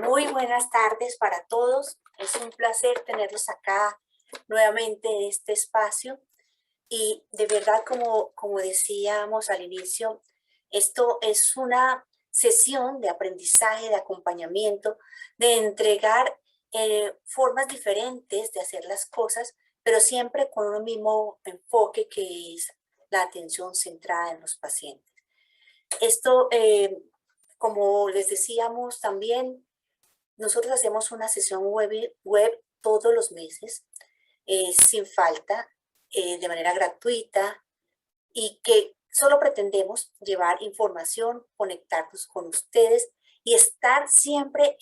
Muy buenas tardes para todos. Es un placer tenerlos acá nuevamente en este espacio. Y de verdad, como decíamos al inicio, esto es una sesión de aprendizaje, de acompañamiento, de entregar formas diferentes de hacer las cosas, pero siempre con un mismo enfoque que es la atención centrada en los pacientes. Esto, como les decíamos también, nosotros hacemos una sesión web todos los meses, sin falta, de manera gratuita y que solo pretendemos llevar información, conectarnos con ustedes y estar siempre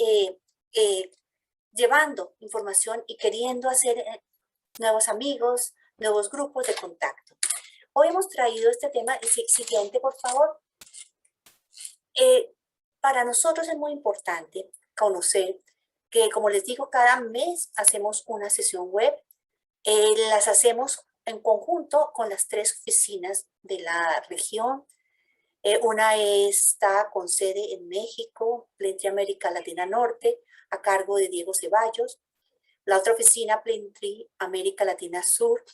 llevando información y queriendo hacer nuevos amigos, nuevos grupos de contacto. Hoy hemos traído este tema, siguiente por favor. Para nosotros es muy importante conocer que, como les digo, cada mes hacemos una sesión web. Las hacemos en conjunto con las 3 oficinas de la región. Una está con sede en México, Plenty América Latina Norte, a cargo de Diego Ceballos. La otra oficina, Plenty América Latina Sur,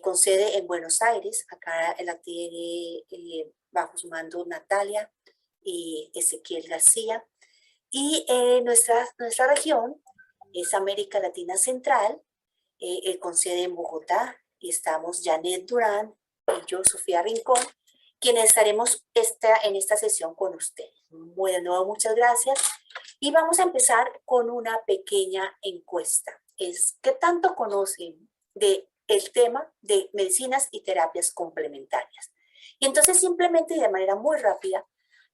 con sede en Buenos Aires. Acá la tiene bajo su mando Natalia y Ezequiel García. Y nuestra región es América Latina Central, con sede en Bogotá, y estamos Janet Durán y yo, Sofía Rincón, quienes estaremos en esta sesión con ustedes. Bueno, de nuevo, muchas gracias. Y vamos a empezar con una pequeña encuesta. ¿Qué tanto conocen del tema de medicinas y terapias complementarias? Y entonces simplemente y de manera muy rápida,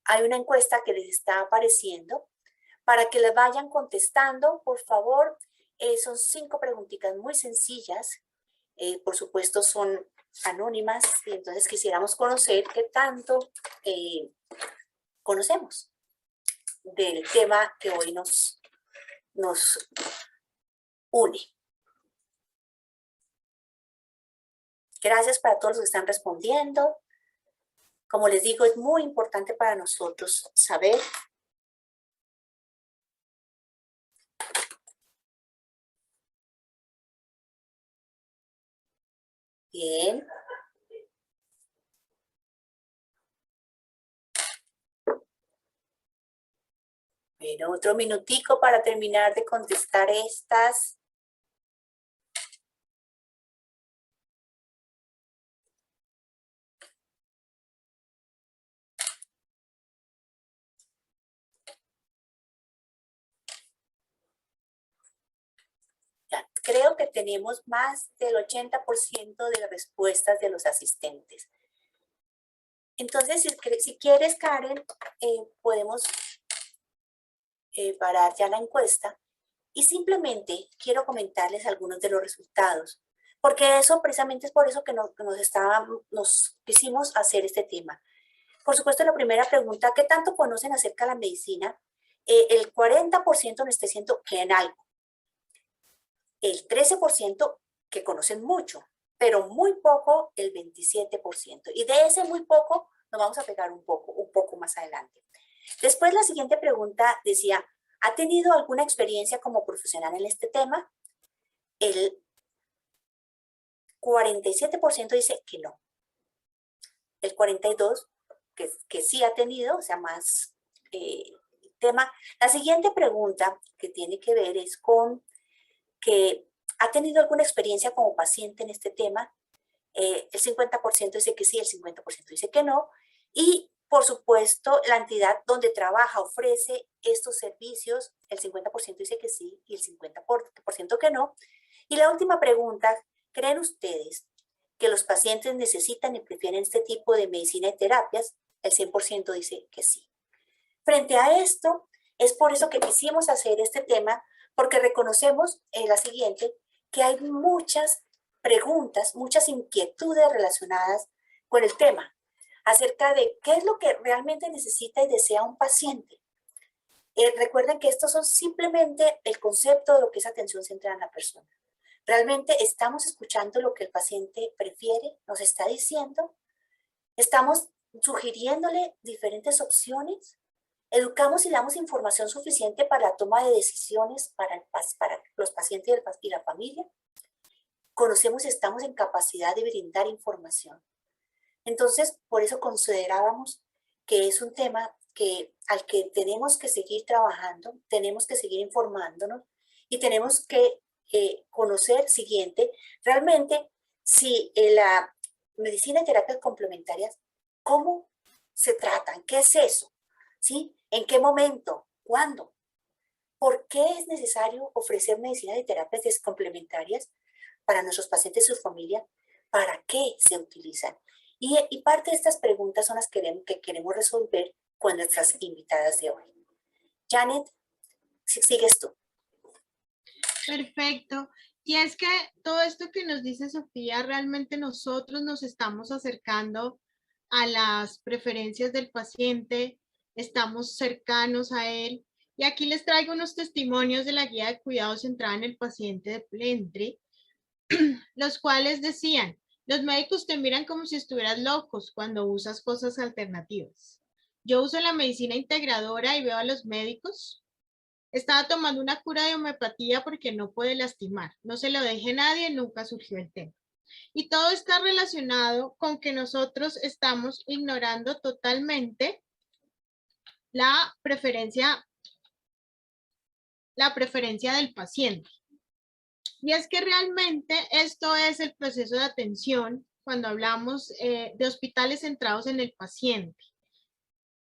hay una encuesta que les está apareciendo para que les vayan contestando, por favor. Son 5 preguntitas muy sencillas, por supuesto son anónimas, y entonces quisiéramos conocer qué tanto conocemos del tema que hoy nos une. Gracias para todos los que están respondiendo. Como les digo, es muy importante para nosotros saber bien. Bueno, otro minutico para terminar de contestar estas. Ya, creo que tenemos más del 80% de las respuestas de los asistentes. Entonces, si quieres, Karen, podemos parar ya la encuesta y simplemente quiero comentarles algunos de los resultados, porque eso precisamente es por eso que nos quisimos hacer este tema. Por supuesto, la primera pregunta, ¿qué tanto conocen acerca de la medicina? El 40% nos está diciendo que en algo. El 13% que conocen mucho, pero muy poco el 27%. Y de ese muy poco nos vamos a pegar un poco más adelante. Después la siguiente pregunta decía, ¿ha tenido alguna experiencia como profesional en este tema? El 47% dice que no. El 42% que sí ha tenido, o sea, más tema. La siguiente pregunta que tiene que ver es con que ha tenido alguna experiencia como paciente en este tema. El 50% dice que sí, el 50% dice que no. Y, por supuesto, la entidad donde trabaja ofrece estos servicios, el 50% dice que sí y el 50% que no. Y la última pregunta, ¿creen ustedes que los pacientes necesitan y prefieren este tipo de medicina y terapias? El 100% dice que sí. Frente a esto, es por eso que quisimos hacer este tema, porque reconocemos en la siguiente que hay muchas preguntas, muchas inquietudes relacionadas con el tema, acerca de qué es lo que realmente necesita y desea un paciente. Recuerden que estos son simplemente el concepto de lo que es atención centrada en la persona. ¿Realmente estamos escuchando lo que el paciente prefiere, nos está diciendo? ¿Estamos sugiriéndole diferentes opciones? Educamos y damos información suficiente para la toma de decisiones para los pacientes y la familia. Conocemos y estamos en capacidad de brindar información. Entonces, por eso considerábamos que es un tema al que tenemos que seguir trabajando, tenemos que seguir informándonos y tenemos que conocer siguiente, realmente, si la medicina y terapias complementarias, ¿cómo se tratan? ¿Qué es eso? ¿Sí? ¿En qué momento? ¿Cuándo? ¿Por qué es necesario ofrecer medicinas y terapias complementarias para nuestros pacientes y sus familias? ¿Para qué se utilizan? Y parte de estas preguntas son las que queremos resolver con nuestras invitadas de hoy. Janet, sigues tú. Perfecto. Y es que todo esto que nos dice Sofía, realmente nosotros nos estamos acercando a las preferencias del paciente, estamos cercanos a él. Y aquí les traigo unos testimonios de la guía de cuidado centrada en el paciente de Plentry, los cuales decían: los médicos te miran como si estuvieras locos cuando usas cosas alternativas. Yo uso la medicina integradora y veo a los médicos. Estaba tomando una cura de homeopatía porque no puede lastimar. No se lo deje a nadie, nunca surgió el tema. Y todo está relacionado con que nosotros estamos ignorando totalmente la preferencia del paciente. Y es que realmente esto es el proceso de atención cuando hablamos de hospitales centrados en el paciente.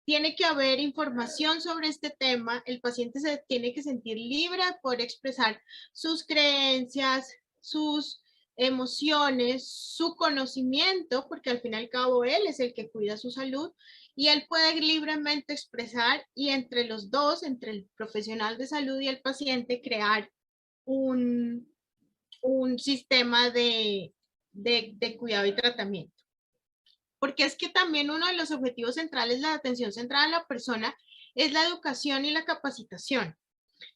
Tiene que haber información sobre este tema, el paciente se tiene que sentir libre de poder expresar sus creencias, sus emociones, su conocimiento, porque al fin y al cabo él es el que cuida su salud y él puede libremente expresar y entre los dos, entre el profesional de salud y el paciente, crear un sistema de cuidado y tratamiento. Porque es que también uno de los objetivos centrales de la atención centrada en la persona es la educación y la capacitación.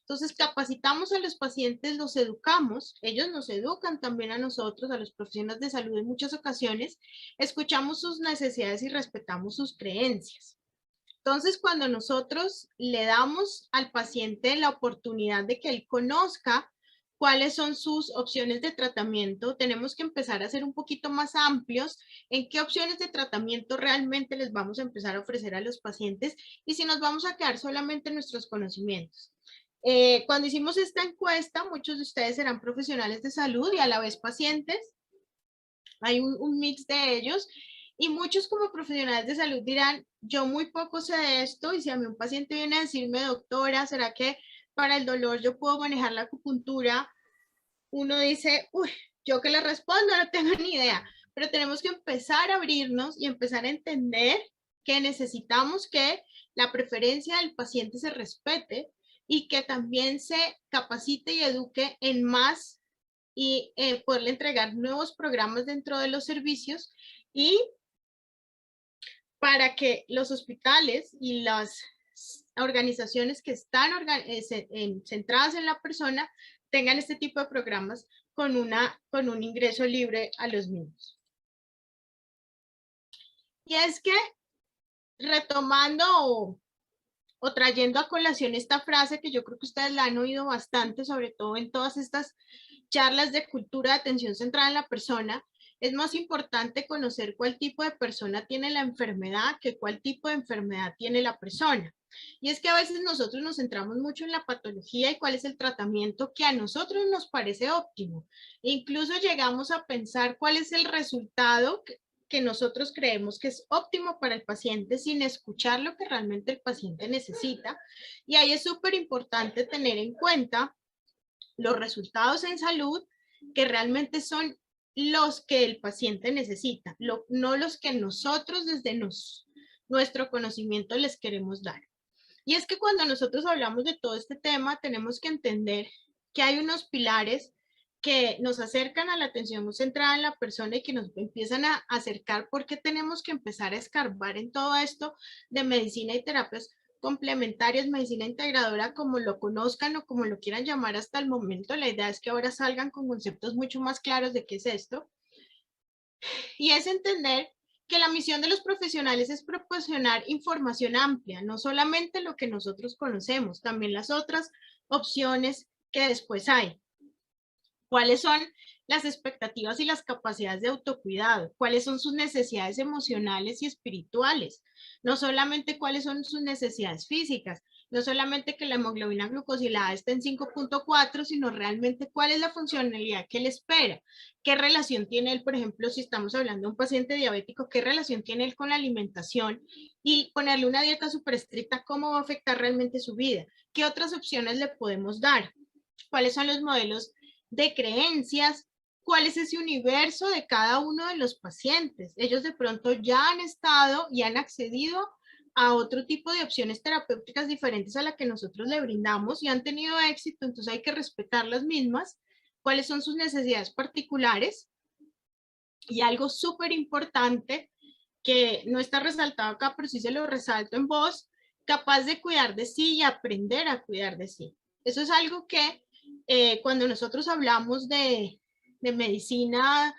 Entonces, capacitamos a los pacientes, los educamos, ellos nos educan también a nosotros, a los profesionales de salud en muchas ocasiones, escuchamos sus necesidades y respetamos sus creencias. Entonces, cuando nosotros le damos al paciente la oportunidad de que él conozca cuáles son sus opciones de tratamiento, tenemos que empezar a ser un poquito más amplios en qué opciones de tratamiento realmente les vamos a empezar a ofrecer a los pacientes y si nos vamos a quedar solamente en nuestros conocimientos. Cuando hicimos esta encuesta, muchos de ustedes serán profesionales de salud y a la vez pacientes. Hay un mix de ellos y muchos como profesionales de salud dirán, yo muy poco sé de esto y si a mí un paciente viene a decirme, doctora, ¿será que para el dolor yo puedo manejar la acupuntura? Uno dice, uy, yo que le respondo no tengo ni idea, pero tenemos que empezar a abrirnos y empezar a entender que necesitamos que la preferencia del paciente se respete y que también se capacite y eduque en más y poderle entregar nuevos programas dentro de los servicios y para que los hospitales y las organizaciones que están centradas en la persona tengan este tipo de programas con un ingreso libre a los mismos. Y es que retomando o trayendo a colación esta frase que yo creo que ustedes la han oído bastante, sobre todo en todas estas charlas de cultura de atención centrada en la persona, es más importante conocer cuál tipo de persona tiene la enfermedad que cuál tipo de enfermedad tiene la persona. Y es que a veces nosotros nos centramos mucho en la patología y cuál es el tratamiento que a nosotros nos parece óptimo. E incluso llegamos a pensar cuál es el resultado que nosotros creemos que es óptimo para el paciente sin escuchar lo que realmente el paciente necesita. Y ahí es súper importante tener en cuenta los resultados en salud que realmente son los que el paciente necesita, no los que nosotros desde nuestro conocimiento les queremos dar. Y es que cuando nosotros hablamos de todo este tema, tenemos que entender que hay unos pilares que nos acercan a la atención centrada en la persona y que nos empiezan a acercar porque tenemos que empezar a escarbar en todo esto de medicina y terapias complementarias, medicina integradora, como lo conozcan o como lo quieran llamar hasta el momento. La idea es que ahora salgan con conceptos mucho más claros de qué es esto. Y es entender que la misión de los profesionales es proporcionar información amplia, no solamente lo que nosotros conocemos, también las otras opciones que después hay. ¿Cuáles son las expectativas y las capacidades de autocuidado? ¿Cuáles son sus necesidades emocionales y espirituales? No solamente cuáles son sus necesidades físicas, no solamente que la hemoglobina glucosilada esté en 5.4, sino realmente cuál es la funcionalidad que él espera. ¿Qué relación tiene él, por ejemplo, si estamos hablando de un paciente diabético, qué relación tiene él con la alimentación? Y ponerle una dieta súper estricta, ¿cómo va a afectar realmente su vida? ¿Qué otras opciones le podemos dar? ¿Cuáles son los modelos de creencias? ¿Cuál es ese universo de cada uno de los pacientes? Ellos de pronto ya han estado y han accedido a otro tipo de opciones terapéuticas diferentes a la que nosotros le brindamos y han tenido éxito, entonces hay que respetar las mismas. ¿Cuáles son sus necesidades particulares? Y algo súper importante que no está resaltado acá, pero sí se lo resalto en voz, capaz de cuidar de sí y aprender a cuidar de sí. Eso es algo que cuando nosotros hablamos de medicina,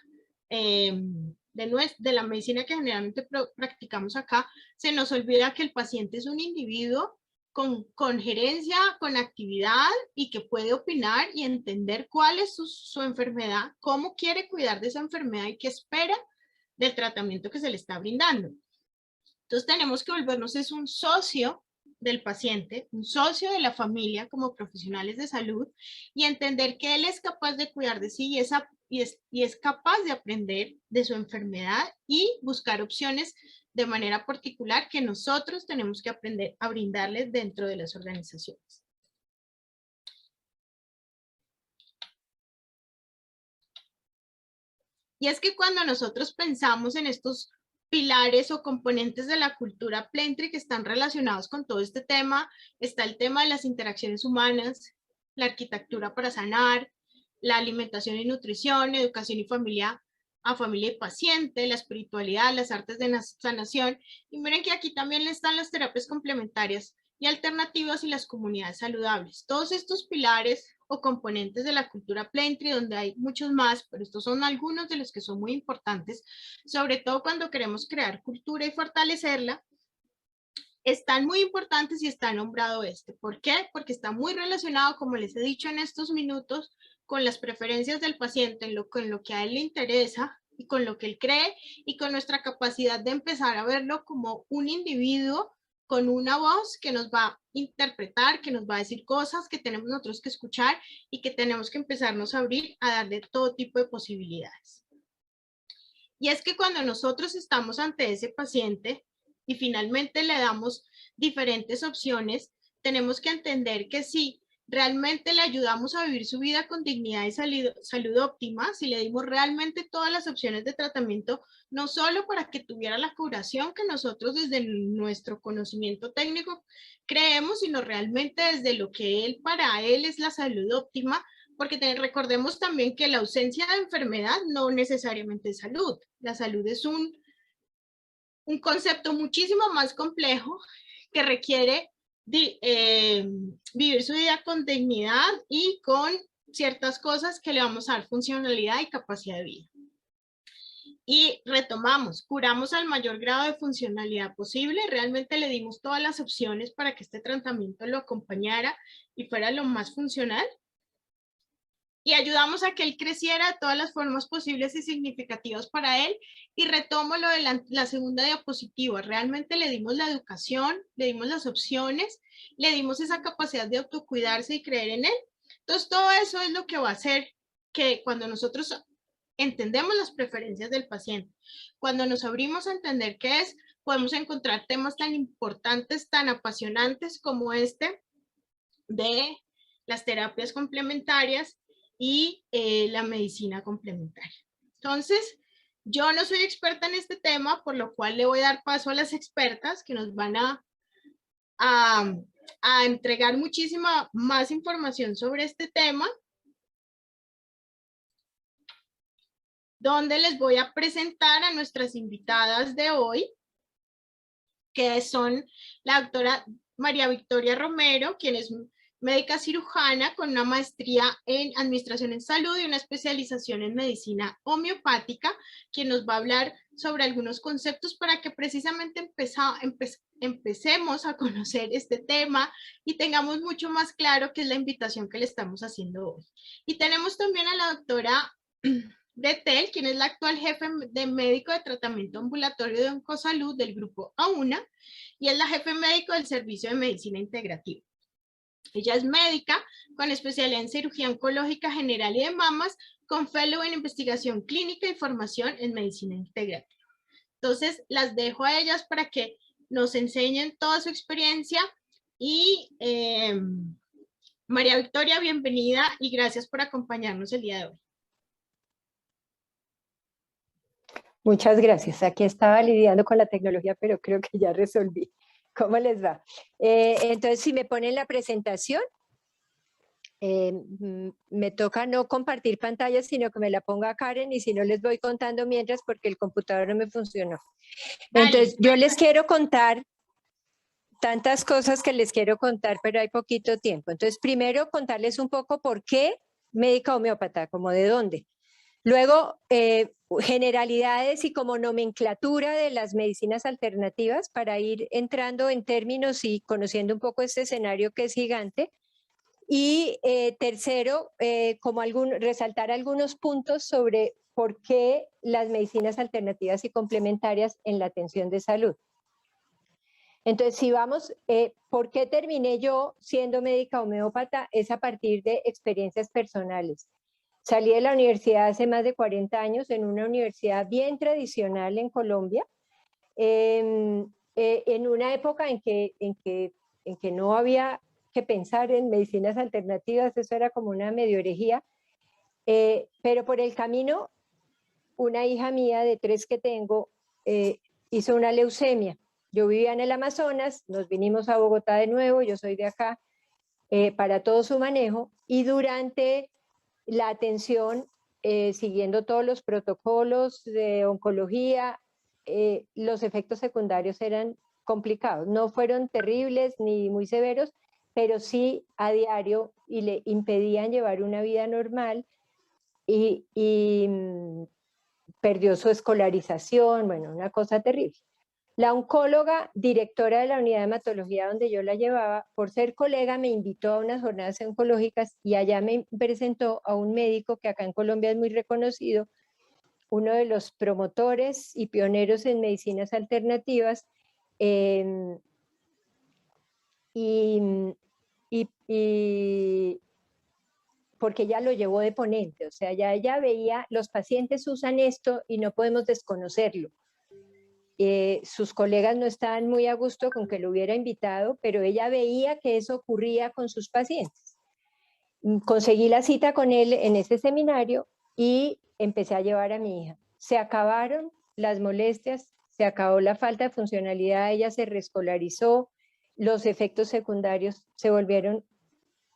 de la medicina que generalmente practicamos acá, se nos olvida que el paciente es un individuo con gerencia, con actividad y que puede opinar y entender cuál es su enfermedad, cómo quiere cuidar de esa enfermedad y qué espera del tratamiento que se le está brindando. Entonces tenemos que volvernos es un socio del paciente, un socio de la familia como profesionales de salud y entender que él es capaz de cuidar de sí y es capaz de aprender de su enfermedad y buscar opciones de manera particular que nosotros tenemos que aprender a brindarles dentro de las organizaciones. Y es que cuando nosotros pensamos en estos pilares o componentes de la cultura Plenty que están relacionados con todo este tema, está el tema de las interacciones humanas, la arquitectura para sanar, la alimentación y nutrición, educación y familia a familia y paciente, la espiritualidad, las artes de sanación. Y miren que aquí también están las terapias complementarias y alternativas y las comunidades saludables. Todos estos pilares o componentes de la cultura Plenty, donde hay muchos más, pero estos son algunos de los que son muy importantes, sobre todo cuando queremos crear cultura y fortalecerla, están muy importantes y está nombrado este. ¿Por qué? Porque está muy relacionado, como les he dicho en estos minutos, con las preferencias del paciente, con lo que a él le interesa y con lo que él cree y con nuestra capacidad de empezar a verlo como un individuo con una voz que nos va a interpretar, que nos va a decir cosas que tenemos nosotros que escuchar y que tenemos que empezarnos a abrir a darle todo tipo de posibilidades. Y es que cuando nosotros estamos ante ese paciente y finalmente le damos diferentes opciones, tenemos que entender que si realmente le ayudamos a vivir su vida con dignidad y salud óptima, si le dimos realmente todas las opciones de tratamiento, no solo para que tuviera la curación que nosotros desde nuestro conocimiento técnico creemos, sino realmente desde lo que para él es la salud óptima, porque recordemos también que la ausencia de enfermedad no necesariamente es salud. La salud es un concepto muchísimo más complejo que requiere vivir su vida con dignidad y con ciertas cosas que le vamos a dar funcionalidad y capacidad de vida. Y retomamos, curamos al mayor grado de funcionalidad posible, realmente le dimos todas las opciones para que este tratamiento lo acompañara y fuera lo más funcional. Y ayudamos a que él creciera de todas las formas posibles y significativas para él. Y retomo lo de la segunda diapositiva. Realmente le dimos la educación, le dimos las opciones, le dimos esa capacidad de autocuidarse y creer en él. Entonces, todo eso es lo que va a hacer que cuando nosotros entendemos las preferencias del paciente, cuando nos abrimos a entender qué es, podemos encontrar temas tan importantes, tan apasionantes como este de las terapias complementarias y la medicina complementaria. Entonces, yo no soy experta en este tema, por lo cual le voy a dar paso a las expertas que nos van a entregar muchísima más información sobre este tema, donde les voy a presentar a nuestras invitadas de hoy, que son la doctora María Victoria Romero, quien es médica cirujana con una maestría en Administración en Salud y una especialización en Medicina Homeopática, quien nos va a hablar sobre algunos conceptos para que precisamente empecemos a conocer este tema y tengamos mucho más claro qué es la invitación que le estamos haciendo hoy. Y tenemos también a la doctora Bretel, quien es la actual jefe de médico de tratamiento ambulatorio de Oncosalud del grupo AUNA y es la jefe médico del Servicio de Medicina Integrativa. Ella es médica con especialidad en cirugía oncológica general y de mamas, con fellow en investigación clínica y formación en medicina integrativa. Entonces, las dejo a ellas para que nos enseñen toda su experiencia y María Victoria, bienvenida y gracias por acompañarnos el día de hoy. Muchas gracias. Aquí estaba lidiando con la tecnología, pero creo que ya resolví. ¿Cómo les va? Entonces, si me ponen la presentación, me toca no compartir pantalla, sino que me la ponga Karen, y si no les voy contando mientras porque el computador no me funcionó. Entonces, yo les quiero contar tantas cosas que les quiero contar, pero hay poquito tiempo. Entonces, primero contarles un poco por qué médica homeópata, como de dónde. Luego, generalidades y como nomenclatura de las medicinas alternativas para ir entrando en términos y conociendo un poco este escenario que es gigante. Y tercero, resaltar algunos puntos sobre por qué las medicinas alternativas y complementarias en la atención de salud. Entonces, si vamos, ¿por qué terminé yo siendo médica homeópata? Es a partir de experiencias personales. Salí de la universidad hace más de 40 años, en una universidad bien tradicional en Colombia, en una época en que no había que pensar en medicinas alternativas, eso era como una medio herejía, pero por el camino, una hija mía de 3 que tengo hizo una leucemia. Yo vivía en el Amazonas, nos vinimos a Bogotá de nuevo, yo soy de acá, para todo su manejo, y durante la atención, siguiendo todos los protocolos de oncología, los efectos secundarios eran complicados. No fueron terribles ni muy severos, pero sí a diario y le impedían llevar una vida normal y perdió su escolarización, bueno, una cosa terrible. La oncóloga, directora de la unidad de hematología donde yo la llevaba, por ser colega me invitó a unas jornadas oncológicas y allá me presentó a un médico que acá en Colombia es muy reconocido, uno de los promotores y pioneros en medicinas alternativas, porque ella lo llevó de ponente, o sea, ya ella veía, los pacientes usan esto y no podemos desconocerlo. Sus colegas no estaban muy a gusto con que lo hubiera invitado, pero ella veía que eso ocurría con sus pacientes. Conseguí la cita con él en ese seminario y empecé a llevar a mi hija. Se acabaron las molestias, se acabó la falta de funcionalidad, ella se reescolarizó, los efectos secundarios se volvieron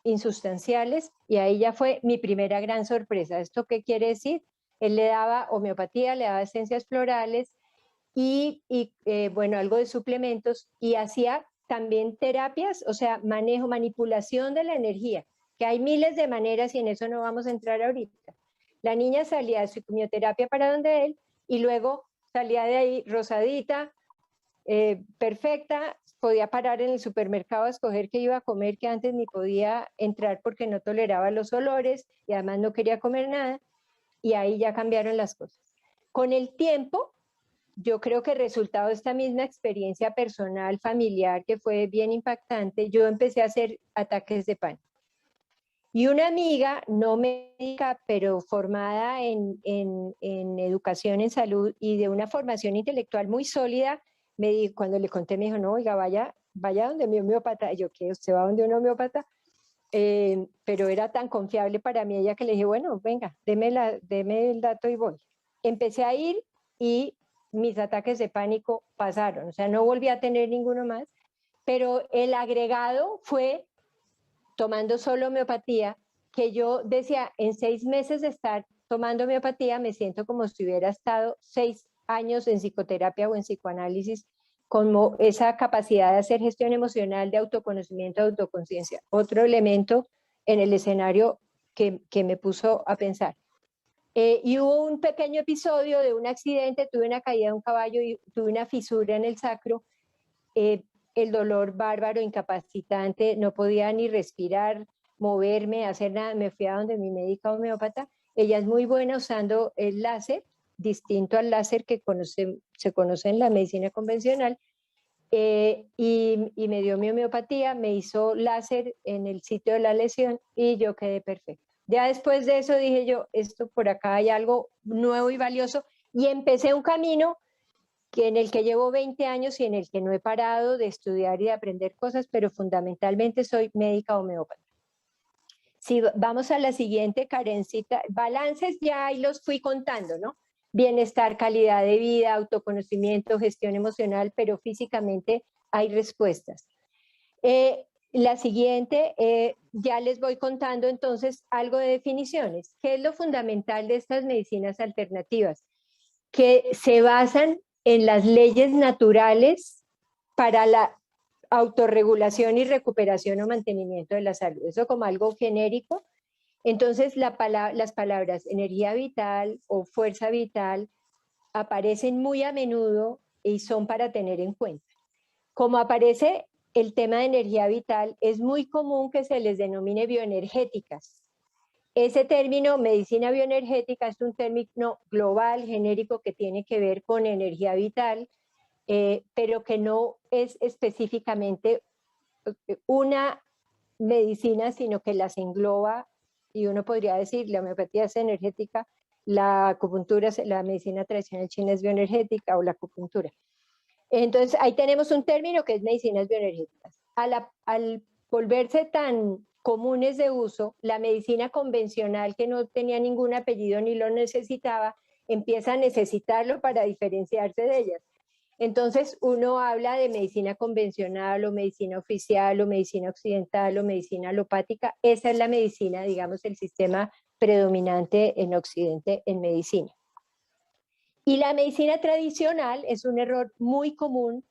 insustanciales y ahí ya fue mi primera gran sorpresa. ¿Esto qué quiere decir? Él le daba homeopatía, le daba esencias florales, y bueno, algo de suplementos, y hacía también terapias, o sea, manejo, manipulación de la energía, que hay miles de maneras y en eso no vamos a entrar ahorita. La niña salía de su quimioterapia para donde él y luego salía de ahí rosadita, perfecta, podía parar en el supermercado a escoger qué iba a comer, que antes ni podía entrar porque no toleraba los olores y además no quería comer nada, y ahí ya cambiaron las cosas. Con el tiempo, yo creo que resultado de esta misma experiencia personal, familiar, que fue bien impactante, yo empecé a hacer ataques de pánico. Y una amiga, no médica, pero formada en educación en salud y de una formación intelectual muy sólida, me dijo, cuando le conté, me dijo, no, oiga, vaya donde mi homeópata. Y yo, ¿qué? ¿Usted va donde un homeópata? Pero era tan confiable para mí ella que le dije, bueno, venga, deme el dato y voy. Empecé a ir y mis ataques de pánico pasaron, o sea, no volví a tener ninguno más, pero el agregado fue, tomando solo homeopatía, que yo decía, en 6 meses de estar tomando homeopatía, me siento como si hubiera estado 6 años en psicoterapia o en psicoanálisis, como esa capacidad de hacer gestión emocional, de autoconocimiento, de autoconciencia. Otro elemento en el escenario que me puso a pensar. Y hubo un pequeño episodio de un accidente, tuve una caída de un caballo y tuve una fisura en el sacro, el dolor bárbaro, incapacitante, no podía ni respirar, moverme, hacer nada. Me fui a donde mi médica homeópata, ella es muy buena usando el láser, distinto al láser que se conoce en la medicina convencional, y me dio mi homeopatía, me hizo láser en el sitio de la lesión y yo quedé perfecta. Ya después de eso dije yo, esto por acá hay algo nuevo y valioso, y empecé un camino en el que llevo 20 años y en el que no he parado de estudiar y de aprender cosas, pero fundamentalmente soy médica homeópata. Si vamos a la siguiente, Karencita, balances ya ahí los fui contando, ¿no? Bienestar, calidad de vida, autoconocimiento, gestión emocional, pero físicamente hay respuestas. La siguiente, ya les voy contando entonces algo de definiciones. ¿Qué es lo fundamental de estas medicinas alternativas? Que se basan en las leyes naturales para la autorregulación y recuperación o mantenimiento de la salud. Eso como algo genérico. Entonces las palabras energía vital o fuerza vital aparecen muy a menudo y son para tener en cuenta. Como aparece el tema de energía vital, es muy común que se les denomine bioenergéticas. Ese término, medicina bioenergética, es un término global, genérico, que tiene que ver con energía vital, pero que no es específicamente una medicina, sino que las engloba, y uno podría decir, la homeopatía es energética, la acupuntura, la medicina tradicional china es bioenergética, o la acupuntura. Entonces, ahí tenemos un término que es medicinas bioenergéticas. Al volverse tan comunes de uso, la medicina convencional, que no tenía ningún apellido ni lo necesitaba, empieza a necesitarlo para diferenciarse de ellas. Entonces uno habla de medicina convencional o medicina oficial o medicina occidental o medicina alopática. Esa es la medicina, digamos, el sistema predominante en Occidente en medicina. Y la medicina tradicional es un error muy común,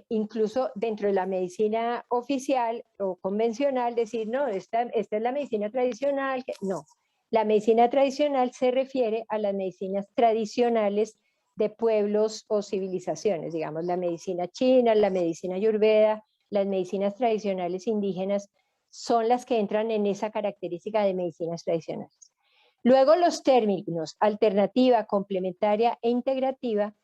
incluso dentro de la medicina oficial o convencional, decir, no, esta es la medicina tradicional. No, la medicina tradicional se refiere a las medicinas tradicionales de pueblos o civilizaciones, digamos, la medicina china, la medicina ayurveda, las medicinas tradicionales indígenas son las que entran en esa característica de medicinas tradicionales. Luego los términos alternativa, complementaria e integrativa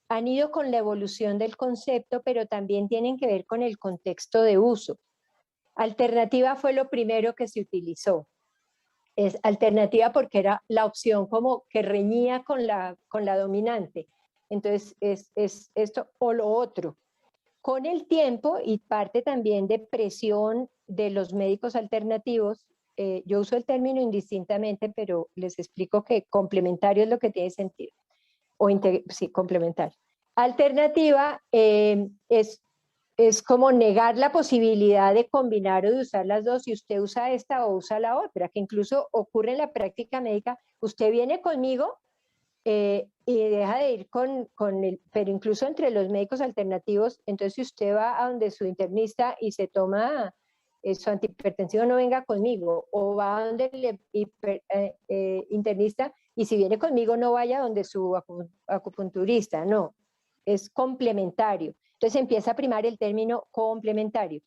han ido con la evolución del concepto, pero también tienen que ver con el contexto de uso. Alternativa fue lo primero que se utilizó. Es alternativa porque era la opción como que reñía con la dominante. Entonces es esto o lo otro. Con el tiempo y parte también de presión de los médicos alternativos, yo uso el término indistintamente, pero les explico que complementario es lo que tiene sentido. Sí, complementario. Alternativa es como negar la posibilidad de combinar o de usar las dos, si usted usa esta o usa la otra, que incluso ocurre en la práctica médica. Usted viene conmigo y deja de ir con el, pero incluso entre los médicos alternativos, entonces si usted va a donde su internista y se toma su antihipertensivo, no venga conmigo, o va a donde el internista y si viene conmigo no vaya donde su acupunturista, no, es complementario. Entonces empieza a primar el término complementario.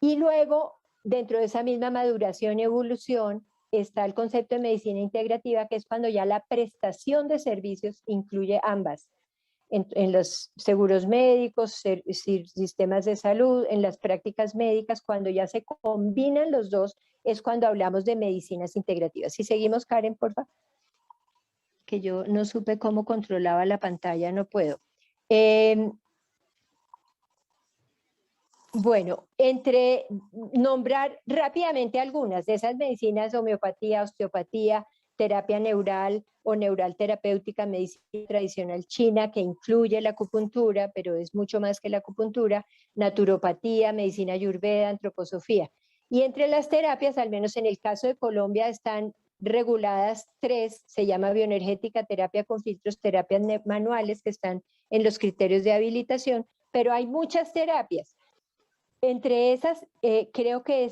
Y luego, dentro de esa misma maduración y evolución, está el concepto de medicina integrativa, que es cuando ya la prestación de servicios incluye ambas. En los seguros médicos, sistemas de salud, en las prácticas médicas, cuando ya se combinan los dos, es cuando hablamos de medicinas integrativas. Si seguimos, Karen, por favor. Que yo no supe cómo controlaba la pantalla, no puedo. Bueno, entre nombrar rápidamente algunas de esas medicinas, homeopatía, osteopatía, terapia neural o neural terapéutica, medicina tradicional china, que incluye la acupuntura, pero es mucho más que la acupuntura, naturopatía, medicina ayurveda, antroposofía. Y entre las terapias, al menos en el caso de Colombia, están reguladas 3, se llama bioenergética, terapia con filtros, terapias manuales, que están en los criterios de habilitación, pero hay muchas terapias. Entre esas, creo que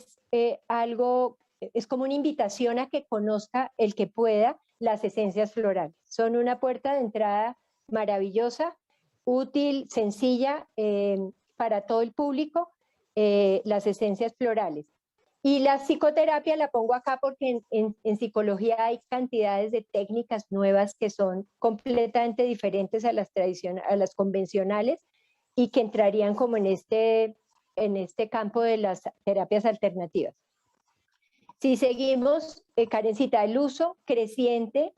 es como una invitación a que conozca el que pueda las esencias florales. Son una puerta de entrada maravillosa, útil, sencilla para todo el público, las esencias florales. Y la psicoterapia la pongo acá porque en psicología hay cantidades de técnicas nuevas que son completamente diferentes a las convencionales y que entrarían como en este campo de las terapias alternativas. Si seguimos, Karencita, el uso creciente,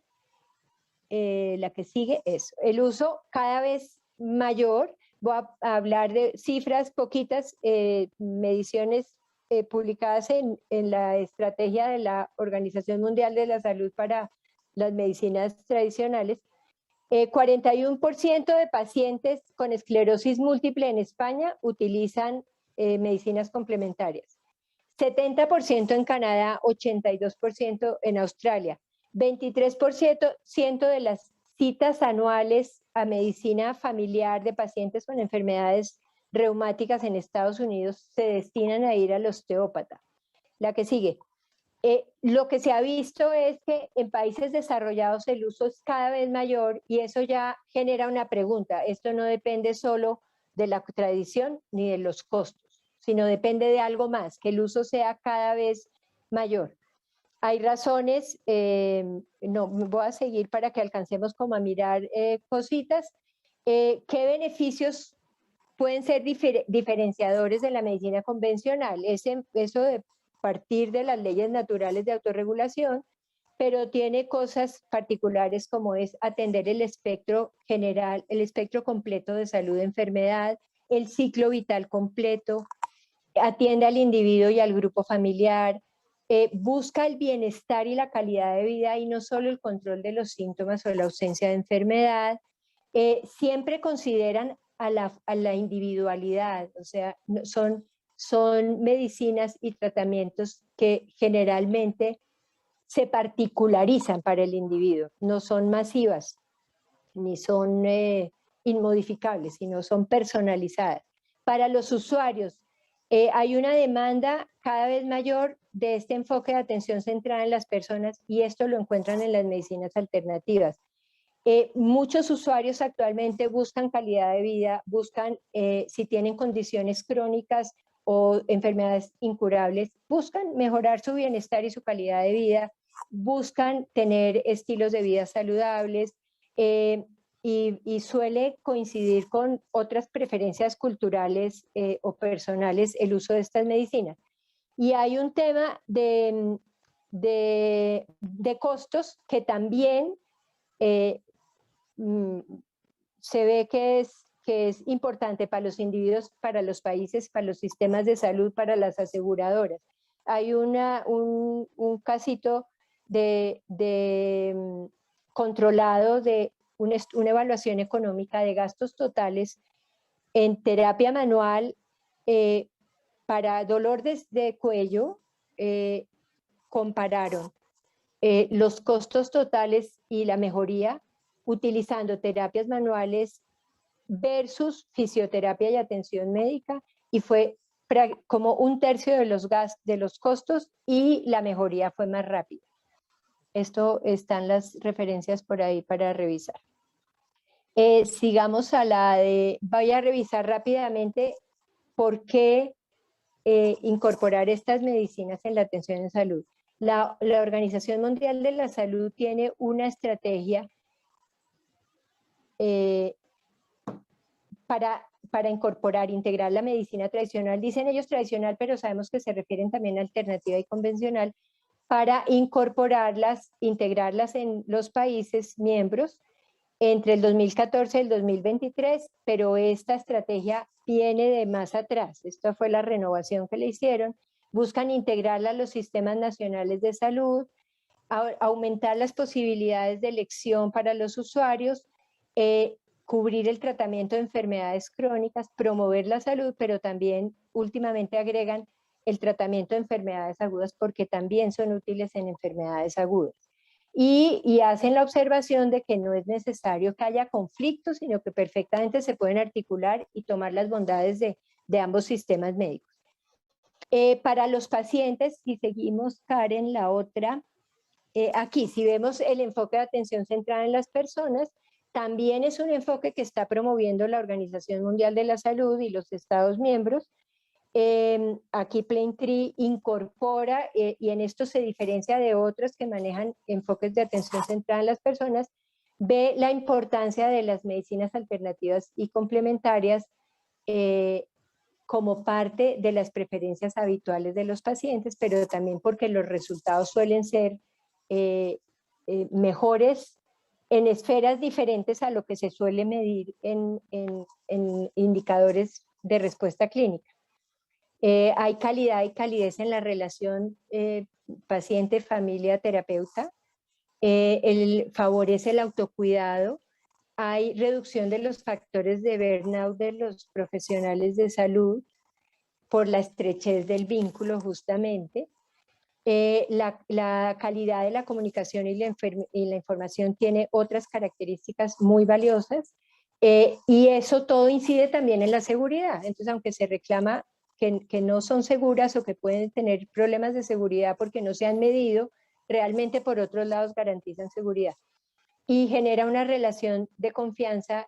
la que sigue es el uso cada vez mayor. Voy a hablar de cifras poquitas, mediciones publicadas en la estrategia de la Organización Mundial de la Salud para las medicinas tradicionales. 41% de pacientes con esclerosis múltiple en España utilizan medicinas complementarias. 70% en Canadá, 82% en Australia. 23% de las citas anuales a medicina familiar de pacientes con enfermedades reumáticas en Estados Unidos se destinan a ir al osteópata. La que sigue. Lo que se ha visto es que en países desarrollados el uso es cada vez mayor y eso ya genera una pregunta. Esto no depende solo de la tradición ni de los costos, sino depende de algo más, que el uso sea cada vez mayor. Hay razones, no voy a seguir para que alcancemos como a mirar cositas. ¿Qué beneficios pueden ser diferenciadores de la medicina convencional? Eso de partir de las leyes naturales de autorregulación, pero tiene cosas particulares como es atender el espectro general, el espectro completo de salud de enfermedad, el ciclo vital completo, atiende al individuo y al grupo familiar, busca el bienestar y la calidad de vida y no solo el control de los síntomas o la ausencia de enfermedad. Siempre consideran a la individualidad, o sea, son medicinas y tratamientos que generalmente se particularizan para el individuo, no son masivas, ni son inmodificables, sino son personalizadas. Para los usuarios, hay una demanda cada vez mayor de este enfoque de atención centrada en las personas y esto lo encuentran en las medicinas alternativas. Muchos usuarios actualmente buscan calidad de vida, buscan si tienen condiciones crónicas o enfermedades incurables, buscan mejorar su bienestar y su calidad de vida, buscan tener estilos de vida saludables y suele coincidir con otras preferencias culturales o personales el uso de estas medicinas. Y hay un tema de costos que también se ve que es importante para los individuos, para los países, para los sistemas de salud, para las aseguradoras. Hay un casito controlado de una evaluación económica de gastos totales en terapia manual para dolor de cuello. Compararon los costos totales y la mejoría utilizando terapias manuales versus fisioterapia y atención médica, y fue como 1/3 de los costos y la mejoría fue más rápida. Esto están las referencias por ahí para revisar. Sigamos a voy a revisar rápidamente por qué incorporar estas medicinas en la atención en salud. La Organización Mundial de la Salud tiene una estrategia para integrar la medicina tradicional. Dicen ellos tradicional, pero sabemos que se refieren también a alternativa y convencional, para integrarlas en los países miembros entre el 2014 y el 2023, pero esta estrategia viene de más atrás. Esta fue la renovación que le hicieron. Buscan integrarla a los sistemas nacionales de salud, aumentar las posibilidades de elección para los usuarios, cubrir el tratamiento de enfermedades crónicas, promover la salud, pero también últimamente agregan el tratamiento de enfermedades agudas porque también son útiles en enfermedades agudas. Y hacen la observación de que no es necesario que haya conflictos, sino que perfectamente se pueden articular y tomar las bondades de ambos sistemas médicos. Para los pacientes, si seguimos, Karen, la otra, aquí, si vemos el enfoque de atención centrada en las personas, también es un enfoque que está promoviendo la Organización Mundial de la Salud y los Estados miembros. Aquí Plaintree incorpora, y en esto se diferencia de otros que manejan enfoques de atención centrada en las personas, ve la importancia de las medicinas alternativas y complementarias como parte de las preferencias habituales de los pacientes, pero también porque los resultados suelen ser mejores en esferas diferentes a lo que se suele medir en indicadores de respuesta clínica. Hay calidad y calidez en la relación paciente, familia, terapeuta. Favorece el autocuidado. Hay reducción de los factores de burnout de los profesionales de salud por la estrechez del vínculo justamente. La calidad de la comunicación y la información tiene otras características muy valiosas y eso todo incide también en la seguridad. Entonces, aunque se reclama que no son seguras o que pueden tener problemas de seguridad porque no se han medido, realmente por otros lados garantizan seguridad. Y genera una relación de confianza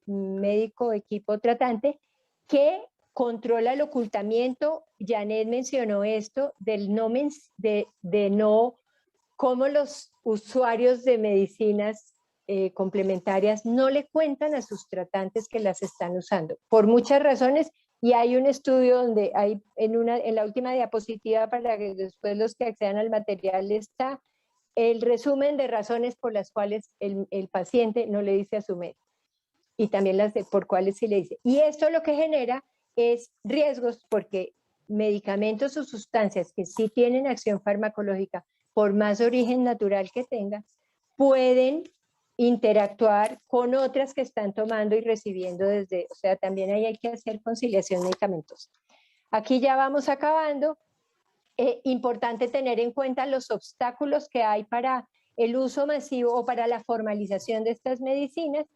médico-equipo tratante que controla el ocultamiento. Janet mencionó esto del cómo los usuarios de medicinas complementarias no le cuentan a sus tratantes que las están usando, por muchas razones, y hay un estudio donde hay en la última diapositiva, para que después los que accedan al material está el resumen de razones por las cuales el paciente no le dice a su médico, y también las de por cuáles sí le dice. Y esto lo que genera es riesgos, porque medicamentos o sustancias que sí tienen acción farmacológica, por más origen natural que tengan, pueden interactuar con otras que están tomando y recibiendo o sea, también ahí hay que hacer conciliación medicamentosa. Aquí ya vamos acabando. Importante tener en cuenta los obstáculos que hay para el uso masivo o para la formalización de estas medicinas,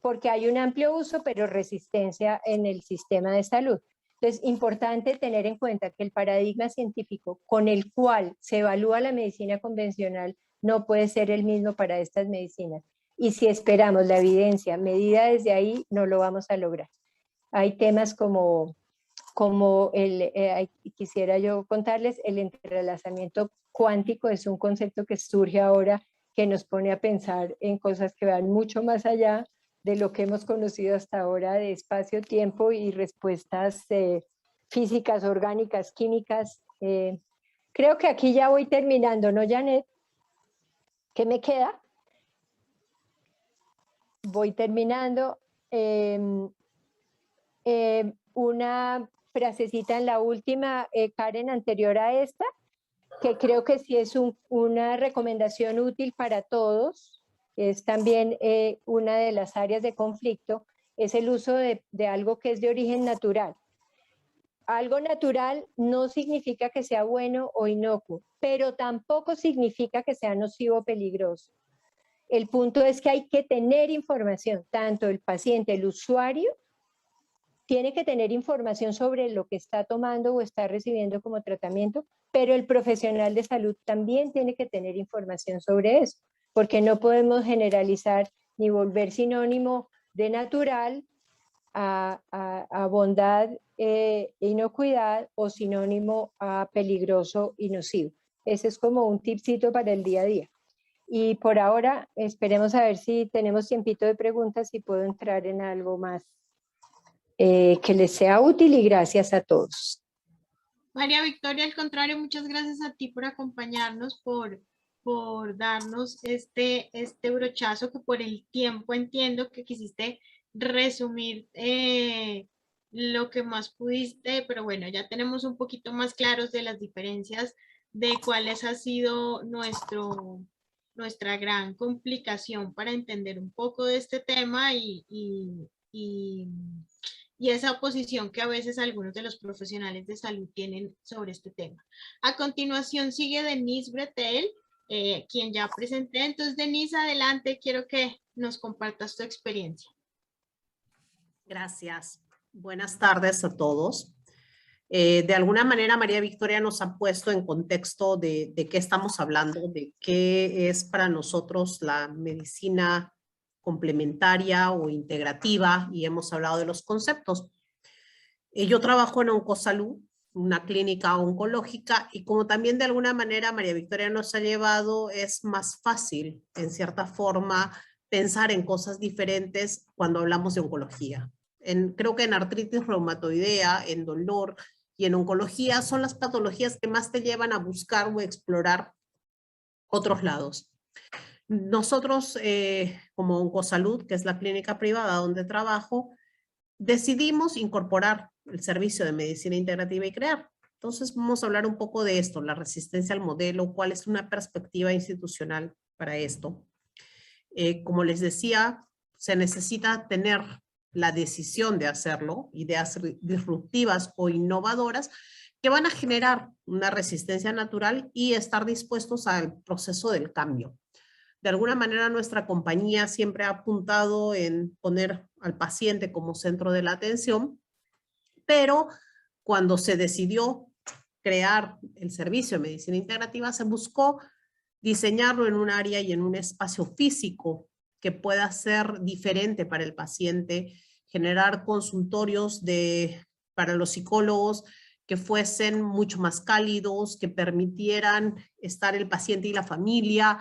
porque hay un amplio uso, pero resistencia en el sistema de salud. Entonces, importante tener en cuenta que el paradigma científico con el cual se evalúa la medicina convencional no puede ser el mismo para estas medicinas. Y si esperamos la evidencia medida desde ahí, no lo vamos a lograr. Hay temas como quisiera yo contarles, el entrelazamiento cuántico es un concepto que surge ahora, que nos pone a pensar en cosas que van mucho más allá de lo que hemos conocido hasta ahora de espacio-tiempo y respuestas físicas, orgánicas, químicas. Creo que aquí ya voy terminando, ¿no, Janet? ¿Qué me queda? Voy terminando. Una frasecita en la última, Karen, anterior a esta, que creo que sí es una recomendación útil para todos. Es también una de las áreas de conflicto, es el uso de algo que es de origen natural. Algo natural no significa que sea bueno o inocuo, pero tampoco significa que sea nocivo o peligroso. El punto es que hay que tener información, tanto el paciente, el usuario, tiene que tener información sobre lo que está tomando o está recibiendo como tratamiento, pero el profesional de salud también tiene que tener información sobre eso, porque no podemos generalizar ni volver sinónimo de natural a bondad e inocuidad, o sinónimo a peligroso y nocivo. Ese es como un tipcito para el día a día. Y por ahora esperemos a ver si tenemos tiempito de preguntas y puedo entrar en algo más que les sea útil, y gracias a todos. María Victoria, al contrario, muchas gracias a ti por acompañarnos, por darnos este brochazo que por el tiempo entiendo que quisiste resumir lo que más pudiste, pero bueno, ya tenemos un poquito más claros de las diferencias de cuáles ha sido nuestra gran complicación para entender un poco de este tema y y esa oposición que a veces algunos de los profesionales de salud tienen sobre este tema. A continuación sigue Denise Bretel, quien ya presenté. Entonces, Denise, adelante, quiero que nos compartas tu experiencia. Gracias. Buenas tardes a todos. De alguna manera, María Victoria nos ha puesto en contexto de qué estamos hablando, de qué es para nosotros la medicina complementaria o integrativa, y hemos hablado de los conceptos. Yo trabajo en Oncosalud, una clínica oncológica, y como también de alguna manera María Victoria nos ha llevado, es más fácil, en cierta forma, pensar en cosas diferentes cuando hablamos de oncología. Creo que en artritis reumatoidea, en dolor y en oncología son las patologías que más te llevan a buscar o explorar otros lados. Nosotros, como Oncosalud, que es la clínica privada donde trabajo, decidimos incorporar el servicio de medicina integrativa y crear. Entonces vamos a hablar un poco de esto, la resistencia al modelo, cuál es una perspectiva institucional para esto. Como les decía, se necesita tener la decisión de hacerlo, ideas disruptivas o innovadoras que van a generar una resistencia natural y estar dispuestos al proceso del cambio. De alguna manera nuestra compañía siempre ha apuntado en poner al paciente como centro de la atención, pero cuando se decidió crear el servicio de medicina integrativa se buscó diseñarlo en un área y en un espacio físico que pueda ser diferente para el paciente, generar consultorios para los psicólogos que fuesen mucho más cálidos, que permitieran estar el paciente y la familia,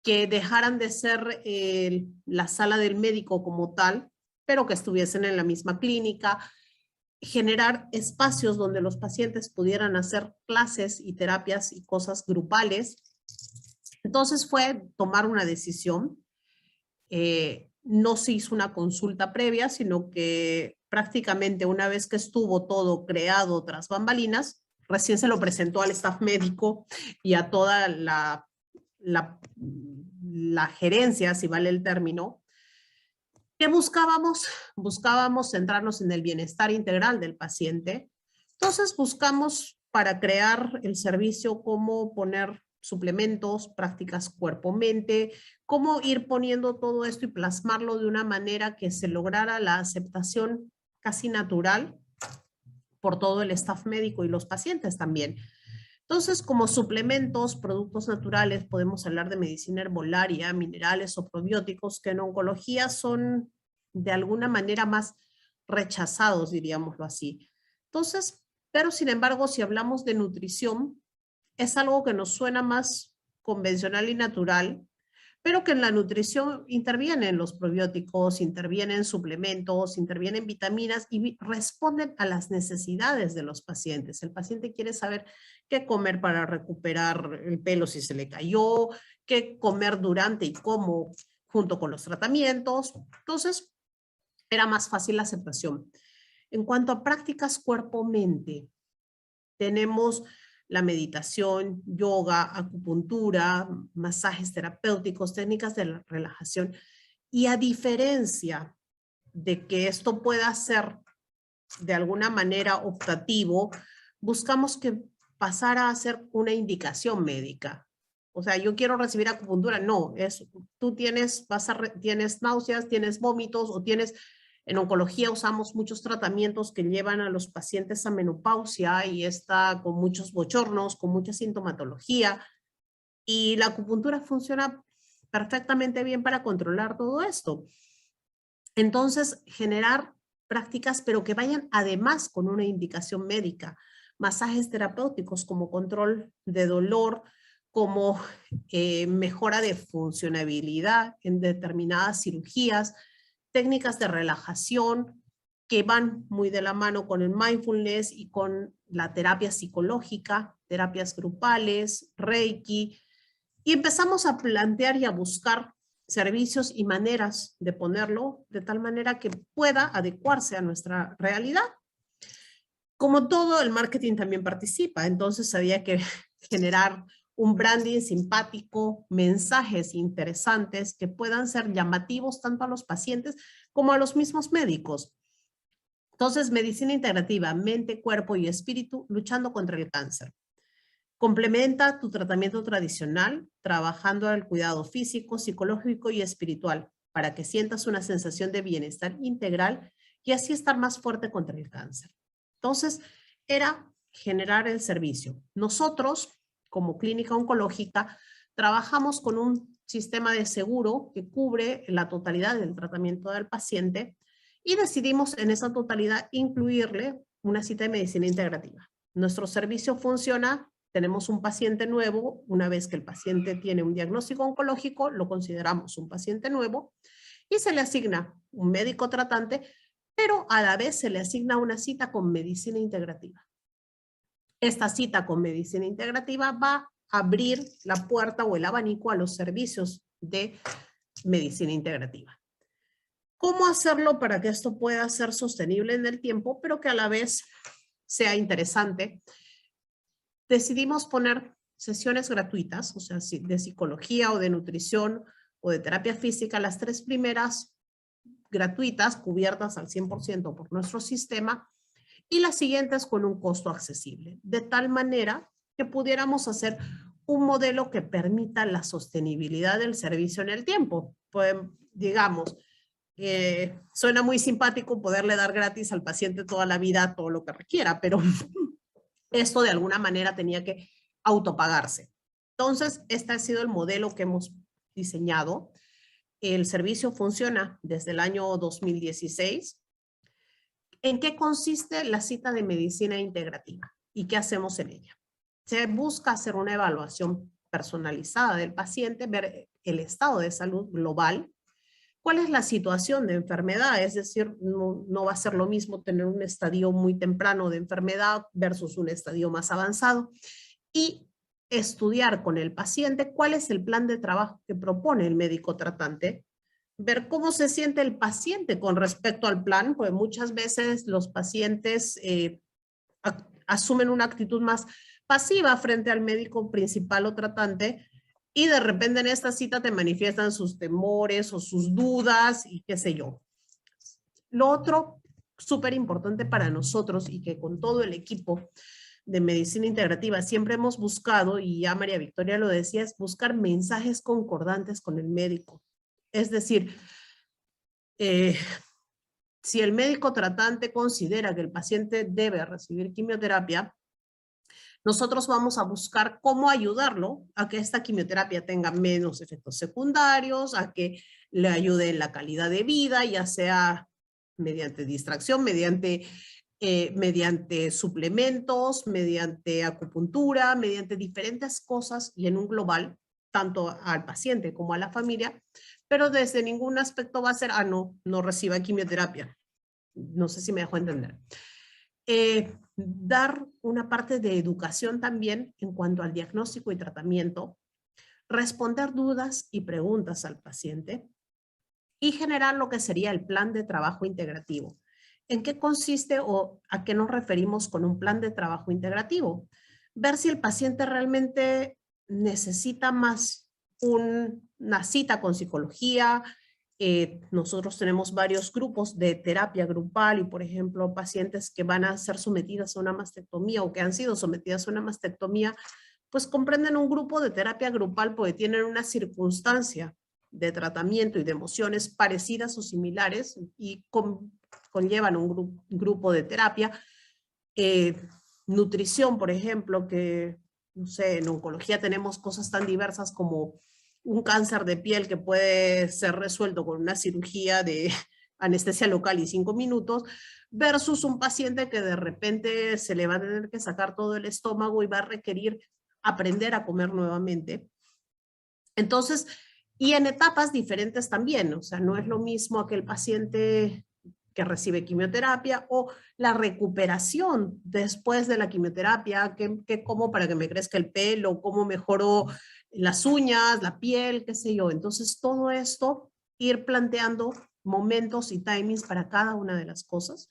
que dejaran de ser la sala del médico como tal, pero que estuviesen en la misma clínica, generar espacios donde los pacientes pudieran hacer clases y terapias y cosas grupales. Entonces fue tomar una decisión. No se hizo una consulta previa, sino que prácticamente una vez que estuvo todo creado tras bambalinas, recién se lo presentó al staff médico y a toda la gerencia, si vale el término. ¿Qué buscábamos? Buscábamos centrarnos en el bienestar integral del paciente. Entonces buscamos para crear el servicio cómo poner suplementos, prácticas cuerpo-mente, cómo ir poniendo todo esto y plasmarlo de una manera que se lograra la aceptación casi natural por todo el staff médico y los pacientes también. Entonces, como suplementos, productos naturales, podemos hablar de medicina herbolaria, minerales o probióticos, que en oncología son de alguna manera más rechazados, diríamoslo así. Entonces, pero sin embargo, si hablamos de nutrición, es algo que nos suena más convencional y natural, pero que en la nutrición intervienen los probióticos, intervienen suplementos, intervienen vitaminas y responden a las necesidades de los pacientes. El paciente quiere saber qué comer para recuperar el pelo si se le cayó, qué comer durante y cómo junto con los tratamientos. Entonces, era más fácil la aceptación. En cuanto a prácticas cuerpo-mente, tenemos la meditación, yoga, acupuntura, masajes terapéuticos, técnicas de la relajación. Y a diferencia de que esto pueda ser de alguna manera optativo, buscamos que pasara a ser una indicación médica. O sea, yo quiero recibir acupuntura. No, tú tienes náuseas, tienes vómitos o tienes... En oncología usamos muchos tratamientos que llevan a los pacientes a menopausia y está con muchos bochornos, con mucha sintomatología. Y la acupuntura funciona perfectamente bien para controlar todo esto. Entonces, generar prácticas, pero que vayan además con una indicación médica. Masajes terapéuticos como control de dolor, como mejora de funcionabilidad en determinadas cirugías, técnicas de relajación que van muy de la mano con el mindfulness y con la terapia psicológica, terapias grupales, Reiki, y empezamos a plantear y a buscar servicios y maneras de ponerlo de tal manera que pueda adecuarse a nuestra realidad. Como todo, el marketing también participa, entonces había que generar un branding simpático, mensajes interesantes que puedan ser llamativos tanto a los pacientes como a los mismos médicos. Entonces, medicina integrativa, mente, cuerpo y espíritu, luchando contra el cáncer. Complementa tu tratamiento tradicional, trabajando el cuidado físico, psicológico y espiritual, para que sientas una sensación de bienestar integral y así estar más fuerte contra el cáncer. Entonces, era generar el servicio. Nosotros, como clínica oncológica, trabajamos con un sistema de seguro que cubre la totalidad del tratamiento del paciente y decidimos en esa totalidad incluirle una cita de medicina integrativa. Nuestro servicio funciona, tenemos un paciente nuevo, una vez que el paciente tiene un diagnóstico oncológico, lo consideramos un paciente nuevo y se le asigna un médico tratante, pero a la vez se le asigna una cita con medicina integrativa. Esta cita con medicina integrativa va a abrir la puerta o el abanico a los servicios de medicina integrativa. ¿Cómo hacerlo para que esto pueda ser sostenible en el tiempo, pero que a la vez sea interesante? Decidimos poner sesiones gratuitas, o sea, de psicología o de nutrición o de terapia física, las 3 primeras gratuitas, cubiertas al 100% por nuestro sistema, y las siguientes con un costo accesible, de tal manera que pudiéramos hacer un modelo que permita la sostenibilidad del servicio en el tiempo. Pues, digamos, suena muy simpático poderle dar gratis al paciente toda la vida todo lo que requiera, pero esto de alguna manera tenía que autopagarse. Entonces, este ha sido el modelo que hemos diseñado. El servicio funciona desde el año 2016. ¿En qué consiste la cita de medicina integrativa? ¿Y qué hacemos en ella? Se busca hacer una evaluación personalizada del paciente, ver el estado de salud global, cuál es la situación de enfermedad, es decir, no va a ser lo mismo tener un estadio muy temprano de enfermedad versus un estadio más avanzado, y estudiar con el paciente cuál es el plan de trabajo que propone el médico tratante, ver cómo se siente el paciente con respecto al plan, porque muchas veces los pacientes asumen una actitud más pasiva frente al médico principal o tratante, y de repente en esta cita te manifiestan sus temores o sus dudas y qué sé yo. Lo otro súper importante para nosotros y que con todo el equipo de medicina integrativa siempre hemos buscado, y ya María Victoria lo decía, es buscar mensajes concordantes con el médico. Es decir, si el médico tratante considera que el paciente debe recibir quimioterapia, nosotros vamos a buscar cómo ayudarlo a que esta quimioterapia tenga menos efectos secundarios, a que le ayude en la calidad de vida, ya sea mediante distracción, mediante suplementos, mediante acupuntura, mediante diferentes cosas y en un global, tanto al paciente como a la familia, pero desde ningún aspecto va a ser, no reciba quimioterapia. No sé si me dejo entender. Dar una parte de educación también en cuanto al diagnóstico y tratamiento, responder dudas y preguntas al paciente y generar lo que sería el plan de trabajo integrativo. ¿En qué consiste o a qué nos referimos con un plan de trabajo integrativo? Ver si el paciente realmente necesita más una cita con psicología. Nosotros tenemos varios grupos de terapia grupal y, por ejemplo, pacientes que van a ser sometidas a una mastectomía o que han sido sometidas a una mastectomía, pues comprenden un grupo de terapia grupal porque tienen una circunstancia de tratamiento y de emociones parecidas o similares y conllevan un grupo de terapia. Nutrición, por ejemplo, que, no sé, en oncología tenemos cosas tan diversas como un cáncer de piel que puede ser resuelto con una cirugía de anestesia local y 5 minutos, versus un paciente que de repente se le va a tener que sacar todo el estómago y va a requerir aprender a comer nuevamente. Entonces, y en etapas diferentes también, o sea, no es lo mismo aquel paciente que recibe quimioterapia o la recuperación después de la quimioterapia, que como para que me crezca el pelo, cómo mejoró las uñas, la piel, qué sé yo. Entonces, todo esto, ir planteando momentos y timings para cada una de las cosas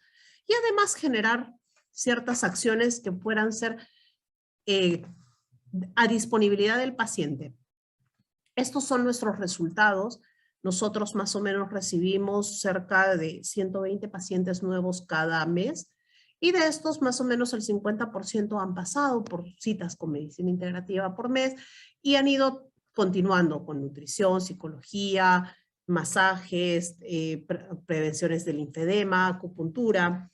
y además generar ciertas acciones que puedan ser a disponibilidad del paciente. Estos son nuestros resultados Nosotros más o menos recibimos cerca de 120 pacientes nuevos cada mes y de estos más o menos el 50% han pasado por citas con medicina integrativa por mes y han ido continuando con nutrición, psicología, masajes, prevenciones del linfedema, acupuntura.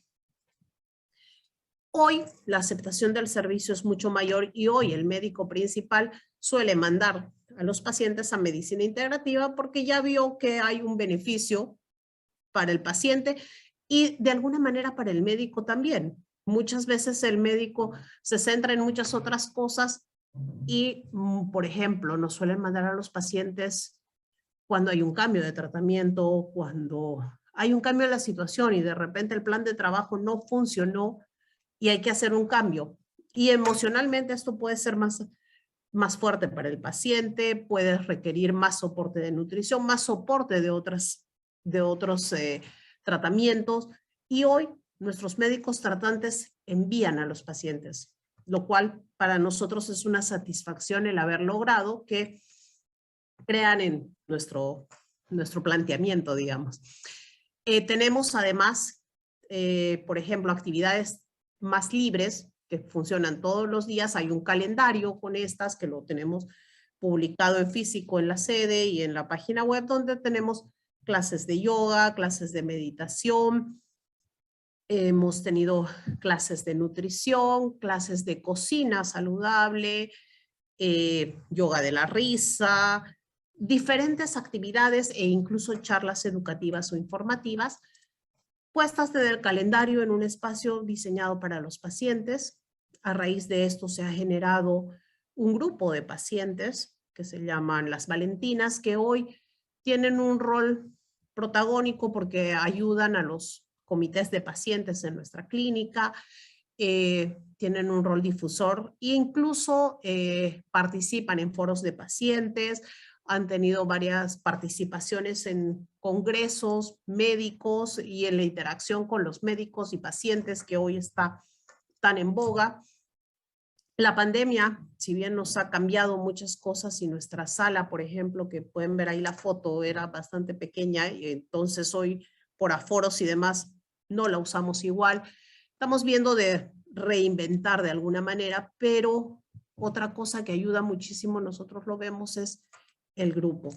Hoy la aceptación del servicio es mucho mayor y hoy el médico principal suele mandar a los pacientes a medicina integrativa porque ya vio que hay un beneficio para el paciente y de alguna manera para el médico también. Muchas veces el médico se centra en muchas otras cosas y, por ejemplo, nos suelen mandar a los pacientes cuando hay un cambio de tratamiento, cuando hay un cambio en la situación y de repente el plan de trabajo no funcionó y hay que hacer un cambio. Y emocionalmente esto puede ser más fuerte para el paciente, puede requerir más soporte de nutrición, más soporte de otros tratamientos. Y hoy nuestros médicos tratantes envían a los pacientes, lo cual para nosotros es una satisfacción el haber logrado que crean en nuestro planteamiento, digamos. Tenemos además, por ejemplo, actividades más libres que funcionan todos los días. Hay un calendario con estas que lo tenemos publicado en físico en la sede y en la página web donde tenemos clases de yoga, clases de meditación, hemos tenido clases de nutrición, clases de cocina saludable, yoga de la risa, diferentes actividades e incluso charlas educativas o informativas puestas en el calendario en un espacio diseñado para los pacientes. A raíz de esto se ha generado un grupo de pacientes que se llaman las Valentinas, que hoy tienen un rol protagónico porque ayudan a los comités de pacientes en nuestra clínica, tienen un rol difusor e incluso participan en foros de pacientes, han tenido varias participaciones en congresos médicos y en la interacción con los médicos y pacientes que hoy está tan en boga. La pandemia, si bien nos ha cambiado muchas cosas y nuestra sala, por ejemplo, que pueden ver ahí la foto, era bastante pequeña y entonces hoy por aforos y demás no la usamos igual. Estamos viendo de reinventar de alguna manera, pero otra cosa que ayuda muchísimo, nosotros lo vemos, es el grupo.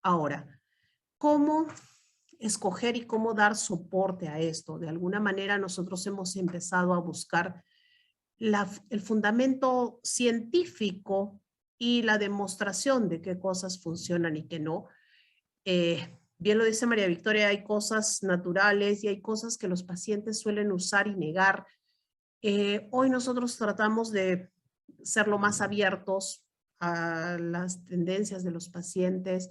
Ahora, ¿cómo escoger y cómo dar soporte a esto? De alguna manera nosotros hemos empezado a buscar el fundamento científico y la demostración de qué cosas funcionan y qué no. Bien lo dice María Victoria, hay cosas naturales y hay cosas que los pacientes suelen usar y negar. Hoy nosotros tratamos de ser lo más abiertos a las tendencias de los pacientes,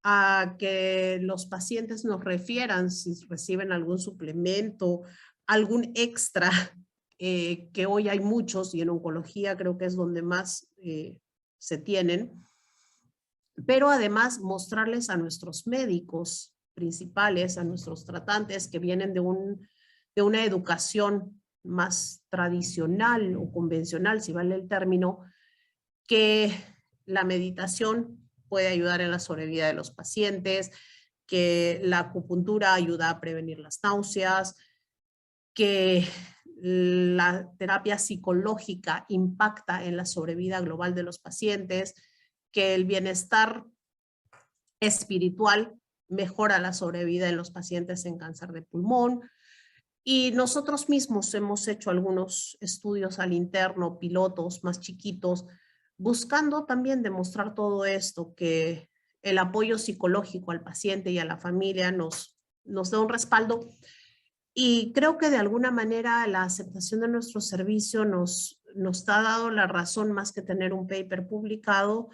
a que los pacientes nos refieran si reciben algún suplemento, algún extra, que hoy hay muchos y en oncología creo que es donde más se tienen, pero además mostrarles a nuestros médicos principales, a nuestros tratantes que vienen de una educación más tradicional o convencional, si vale el término, que la meditación puede ayudar en la sobrevida de los pacientes, que la acupuntura ayuda a prevenir las náuseas, que la terapia psicológica impacta en la sobrevida global de los pacientes, que el bienestar espiritual mejora la sobrevida en los pacientes en cáncer de pulmón. Y nosotros mismos hemos hecho algunos estudios al interno, pilotos más chiquitos, buscando también demostrar todo esto, que el apoyo psicológico al paciente y a la familia nos da un respaldo. Y creo que de alguna manera la aceptación de nuestro servicio nos ha dado la razón más que tener un paper publicado,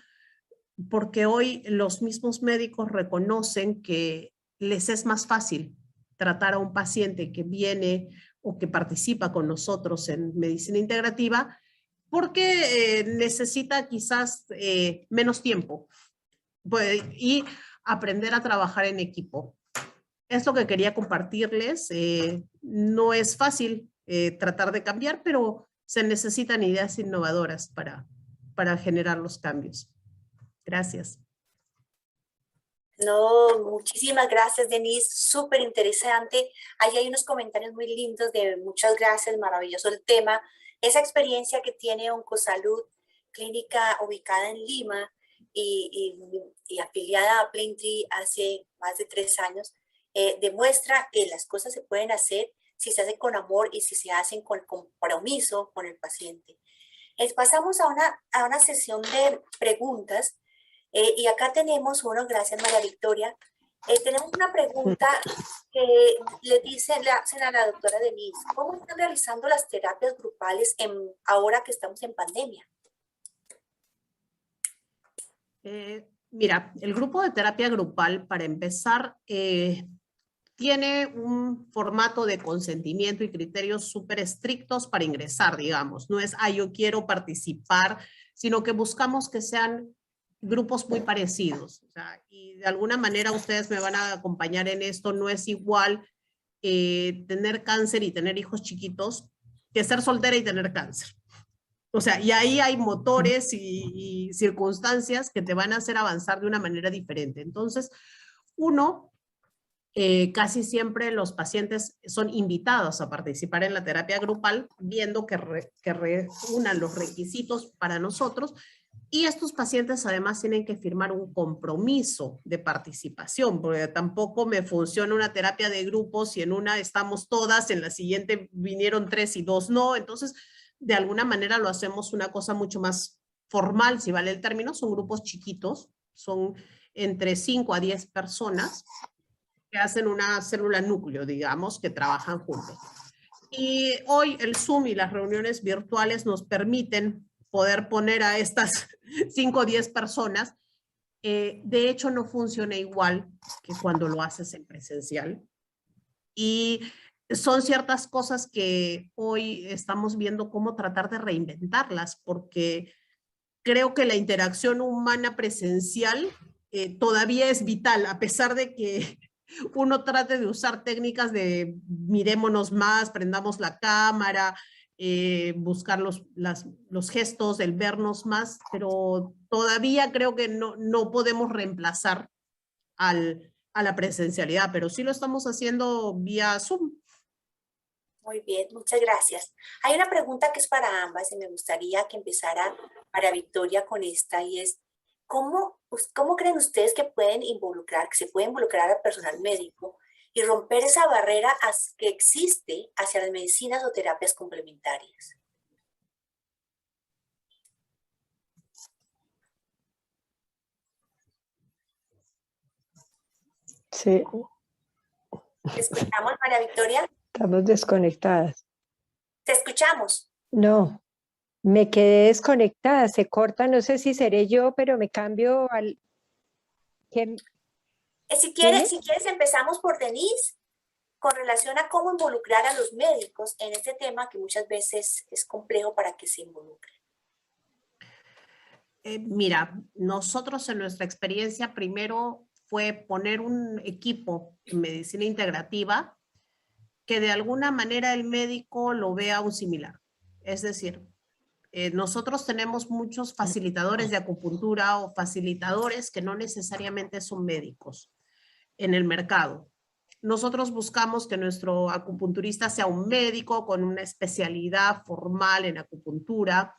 porque hoy los mismos médicos reconocen que les es más fácil tratar a un paciente que viene o que participa con nosotros en medicina integrativa, porque necesita quizás menos tiempo y aprender a trabajar en equipo. Es lo que quería compartirles. No es fácil tratar de cambiar, pero se necesitan ideas innovadoras para generar los cambios. Gracias. No, muchísimas gracias, Denise, súper interesante. Ahí hay unos comentarios muy lindos de muchas gracias, maravilloso el tema. Esa experiencia que tiene Oncosalud, clínica ubicada en Lima y afiliada a Plaintree hace más de 3 años, demuestra que las cosas se pueden hacer si se hacen con amor y si se hacen con compromiso con el paciente. Pasamos a una sesión de preguntas. Y acá tenemos uno, gracias María Victoria. Tenemos una pregunta que le hacen a la doctora Denise. ¿Cómo están realizando las terapias grupales ahora que estamos en pandemia? Mira, el grupo de terapia grupal, para empezar, tiene un formato de consentimiento y criterios súper estrictos para ingresar, digamos. No es, yo quiero participar, sino que buscamos que sean grupos muy parecidos. O sea, y de alguna manera ustedes me van a acompañar en esto. No es igual tener cáncer y tener hijos chiquitos que ser soltera y tener cáncer. O sea, y ahí hay motores y circunstancias que te van a hacer avanzar de una manera diferente. Entonces, casi siempre los pacientes son invitados a participar en la terapia grupal, viendo que reúnan los requisitos para nosotros, y estos pacientes además tienen que firmar un compromiso de participación, porque tampoco me funciona una terapia de grupo si en una estamos todas, en la siguiente vinieron 3 y 2 no. Entonces, de alguna manera lo hacemos una cosa mucho más formal, si vale el término. Son grupos chiquitos, son entre 5 a 10 personas, que hacen una célula núcleo, digamos, que trabajan juntos. Y hoy el Zoom y las reuniones virtuales nos permiten poder poner a estas 5 o 10 personas. De hecho, no funciona igual que cuando lo haces en presencial. Y son ciertas cosas que hoy estamos viendo cómo tratar de reinventarlas, porque creo que la interacción humana presencial todavía es vital, a pesar de que uno trate de usar técnicas de mirémonos más, prendamos la cámara, buscar los gestos, el vernos más, pero todavía creo que no podemos reemplazar a la presencialidad, pero sí lo estamos haciendo vía Zoom. Muy bien, muchas gracias. Hay una pregunta que es para ambas y me gustaría que empezara María Victoria con esta, y es, ¿cómo creen ustedes que se puede involucrar al personal médico y romper esa barrera que existe hacia las medicinas o terapias complementarias? Sí, ¿Te escuchamos, María Victoria? estamos desconectadas. ¿Te escuchamos? No, me quedé desconectada, se corta, no sé si seré yo, pero me cambio al... Si quieres, empezamos por Denise, con relación a cómo involucrar a los médicos en este tema que muchas veces es complejo para que se involucren. Mira, nosotros en nuestra experiencia primero fue poner un equipo en medicina integrativa que de alguna manera el médico lo vea un similar. Es decir, nosotros tenemos muchos facilitadores de acupuntura o facilitadores que no necesariamente son médicos en el mercado. Nosotros buscamos que nuestro acupunturista sea un médico con una especialidad formal en acupuntura,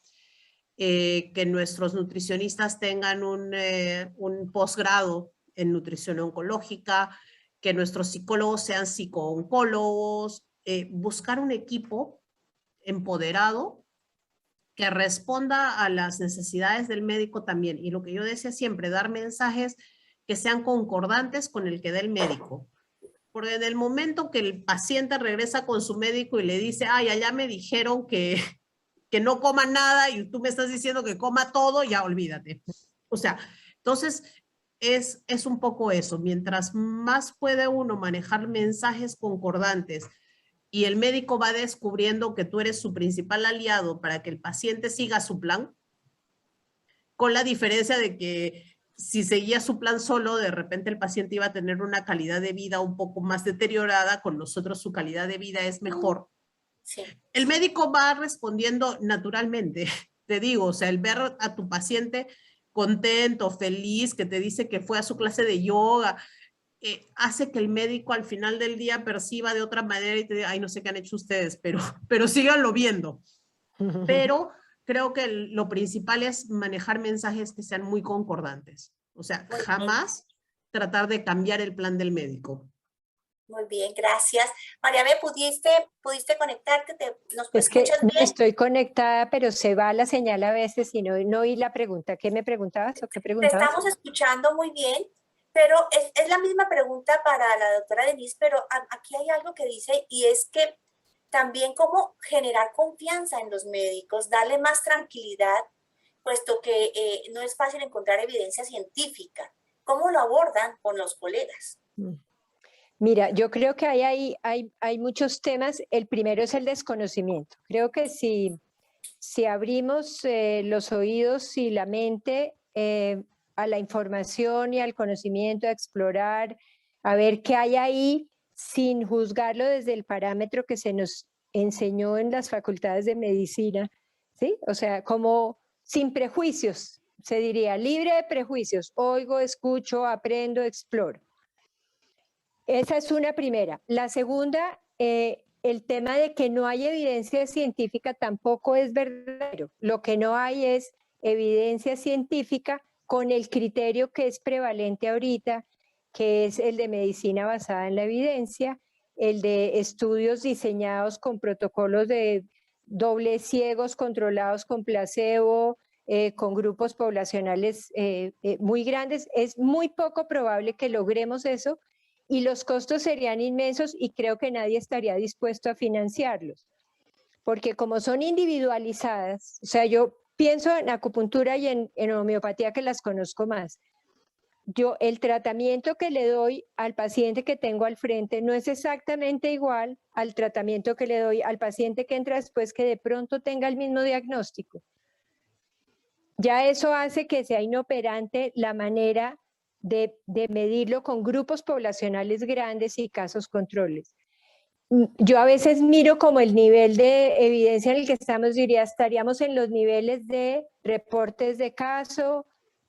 que nuestros nutricionistas tengan un posgrado en nutrición oncológica, que nuestros psicólogos sean psico-oncólogos, buscar un equipo empoderado que responda a las necesidades del médico también. Y lo que yo decía siempre, dar mensajes que sean concordantes con el que da el médico. Porque en el momento que el paciente regresa con su médico y le dice, allá me dijeron que no coma nada y tú me estás diciendo que coma todo, ya olvídate. O sea, entonces es un poco eso. Mientras más puede uno manejar mensajes concordantes y el médico va descubriendo que tú eres su principal aliado para que el paciente siga su plan, con la diferencia de que si seguía su plan solo, de repente el paciente iba a tener una calidad de vida un poco más deteriorada, con nosotros su calidad de vida es mejor. Sí. El médico va respondiendo naturalmente, te digo, o sea, el ver a tu paciente contento, feliz, que te dice que fue a su clase de yoga, hace que el médico al final del día perciba de otra manera y te diga, ay, no sé qué han hecho ustedes, pero síganlo viendo. Pero creo que lo principal es manejar mensajes que sean muy concordantes. O sea, Muy bien. jamás tratar de cambiar el plan del médico. Muy bien, gracias. María B, ¿pudiste conectarte? ¿Nos Es que escuchas no bien? estoy conectada, pero se va la señal a veces y no oí la pregunta. ¿Qué me preguntabas o qué Te preguntabas? estamos escuchando muy bien, pero es la misma pregunta para la doctora Denise, pero aquí hay algo que dice y es que también cómo generar confianza en los médicos, darle más tranquilidad, puesto que no es fácil encontrar evidencia científica. ¿Cómo lo abordan con los colegas? Mira, yo creo que hay muchos temas. El primero es el desconocimiento. Creo que si abrimos los oídos y la mente a la información y al conocimiento, a explorar, a ver qué hay ahí, sin juzgarlo desde el parámetro que se nos enseñó en las facultades de medicina, ¿sí? O sea, como sin prejuicios, se diría, libre de prejuicios. Oigo, escucho, aprendo, exploro. Esa es una primera. La segunda, el tema de que no hay evidencia científica tampoco es verdadero. Lo que no hay es evidencia científica con el criterio que es prevalente ahorita, que es el de medicina basada en la evidencia, el de estudios diseñados con protocolos de dobles ciegos controlados con placebo, con grupos poblacionales muy grandes. Es muy poco probable que logremos eso y los costos serían inmensos y creo que nadie estaría dispuesto a financiarlos. Porque como son individualizadas, o sea, yo pienso en acupuntura y en homeopatía que las conozco más. Yo el tratamiento que le doy al paciente que tengo al frente no es exactamente igual al tratamiento que le doy al paciente que entra después que de pronto tenga el mismo diagnóstico. Ya eso hace que sea inoperante la manera de medirlo con grupos poblacionales grandes y casos controles. Yo a veces miro como el nivel de evidencia en el que estamos, diría, estaríamos en los niveles de reportes de caso,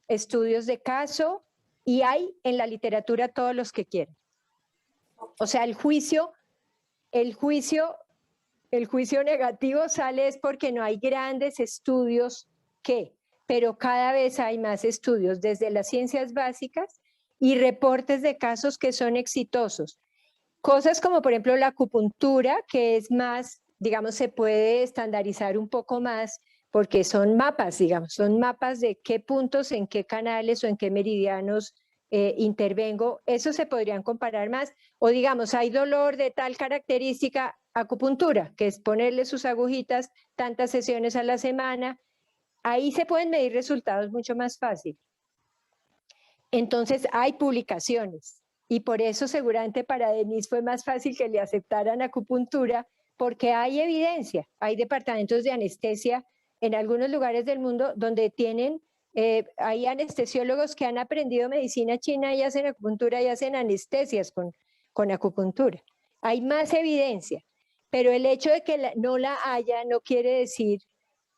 estudios de caso, y hay en la literatura todos los que quieran. O sea, el juicio negativo sale es porque no hay grandes estudios pero cada vez hay más estudios desde las ciencias básicas y reportes de casos que son exitosos. Cosas como, por ejemplo, la acupuntura, que es más, digamos, se puede estandarizar un poco más porque son mapas, digamos, son mapas de qué puntos, en qué canales o en qué meridianos intervengo. Eso se podrían comparar más. O digamos, hay dolor de tal característica, acupuntura, que es ponerle sus agujitas, tantas sesiones a la semana. Ahí se pueden medir resultados mucho más fácil. Entonces hay publicaciones y por eso seguramente para Denise fue más fácil que le aceptaran acupuntura porque hay evidencia, hay departamentos de anestesia en algunos lugares del mundo donde tienen, hay anestesiólogos que han aprendido medicina china y hacen acupuntura y hacen anestesias con acupuntura. Hay más evidencia, pero el hecho de que no la haya no quiere decir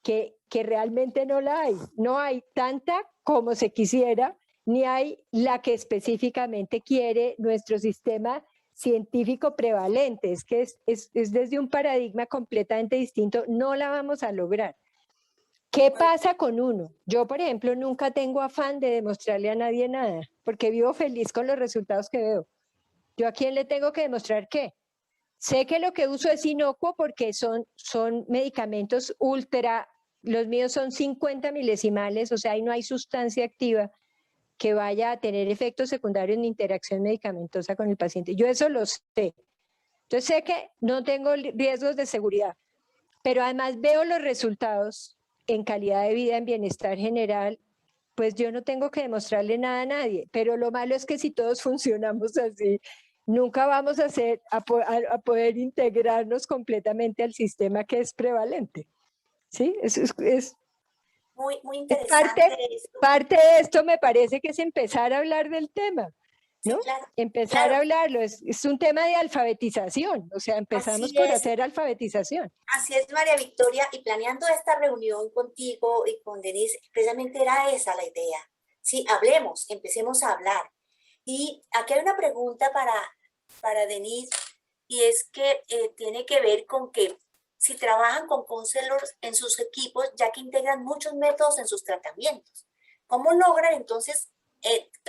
que realmente no la hay. No hay tanta como se quisiera, ni hay la que específicamente quiere nuestro sistema científico prevalente. Es que es desde un paradigma completamente distinto. No la vamos a lograr. ¿Qué pasa con uno? Yo, por ejemplo, nunca tengo afán de demostrarle a nadie nada, porque vivo feliz con los resultados que veo. ¿Yo a quién le tengo que demostrar qué? Sé que lo que uso es inocuo porque son medicamentos ultra, los míos son 50 milesimales, o sea, ahí no hay sustancia activa que vaya a tener efectos secundarios en interacción medicamentosa con el paciente. Yo eso lo sé. Entonces sé que no tengo riesgos de seguridad, pero además veo los resultados en calidad de vida, en bienestar general, pues yo no tengo que demostrarle nada a nadie, pero lo malo es que si todos funcionamos así, nunca vamos a poder integrarnos completamente al sistema que es prevalente. ¿Sí? Es muy interesante esto. parte de esto me parece que es empezar a hablar del tema. ¿no? Sí, claro. Empezar Claro, a hablarlo, es un tema de alfabetización, o sea, empezamos así por es. hacer alfabetización. Así es, María Victoria, y planeando esta reunión contigo y con Denise, precisamente era esa la idea. Sí, hablemos, empecemos a hablar. Y aquí hay una pregunta para Denise, y es que tiene que ver con que si trabajan con counselors en sus equipos, ya que integran muchos métodos en sus tratamientos, ¿cómo logran entonces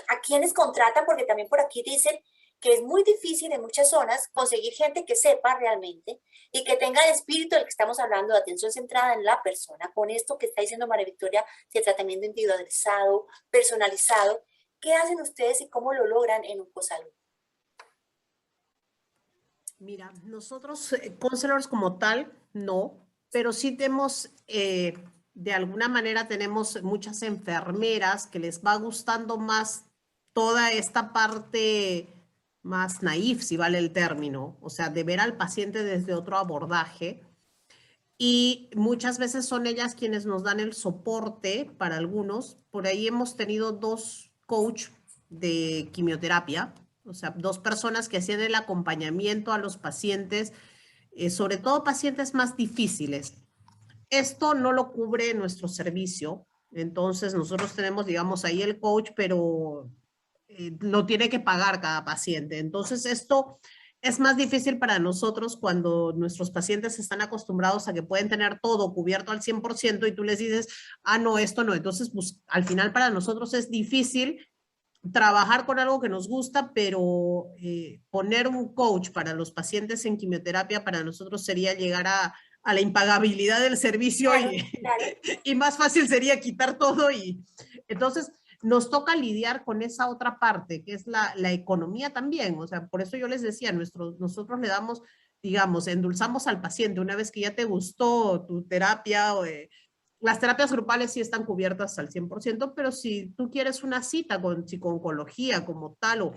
a quienes contratan? Porque también por aquí dicen que es muy difícil en muchas zonas conseguir gente que sepa realmente y que tenga el espíritu del que estamos hablando, de atención centrada en la persona, con esto que está diciendo María Victoria, de tratamiento individualizado, personalizado. ¿Qué hacen ustedes y cómo lo logran en Oncosalud? Mira, nosotros, counselors como tal, no, pero sí tenemos, de alguna manera tenemos muchas enfermeras que les va gustando más toda esta parte más naif, si vale el término, o sea, de ver al paciente desde otro abordaje. Y muchas veces son ellas quienes nos dan el soporte para algunos. Por ahí hemos tenido 2 coach de quimioterapia, o sea, 2 personas que hacían el acompañamiento a los pacientes, sobre todo pacientes más difíciles. Esto no lo cubre nuestro servicio, entonces nosotros tenemos, digamos, ahí el coach, pero lo tiene que pagar cada paciente. Entonces esto es más difícil para nosotros cuando nuestros pacientes están acostumbrados a que pueden tener todo cubierto al 100% y tú les dices, ah, no, esto no. Entonces, pues al final para nosotros es difícil trabajar con algo que nos gusta, pero poner un coach para los pacientes en quimioterapia para nosotros sería llegar a la impagabilidad del servicio Claro, claro. y más fácil sería quitar todo y entonces nos toca lidiar con esa otra parte, que es la economía también. O sea, por eso yo les decía, nosotros le damos, digamos, endulzamos al paciente una vez que ya te gustó tu terapia. Las terapias grupales sí están cubiertas al 100%, pero si tú quieres una cita con psico-oncología como tal o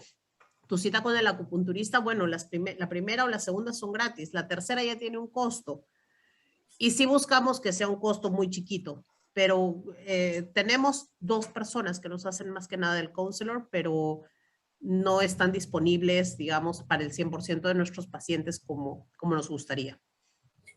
tu cita con el acupunturista, bueno, la primera o la segunda son gratis, la tercera ya tiene un costo. Y sí buscamos que sea un costo muy chiquito, pero tenemos 2 personas que nos hacen más que nada el counselor, pero no están disponibles, digamos, para el 100% de nuestros pacientes como nos gustaría.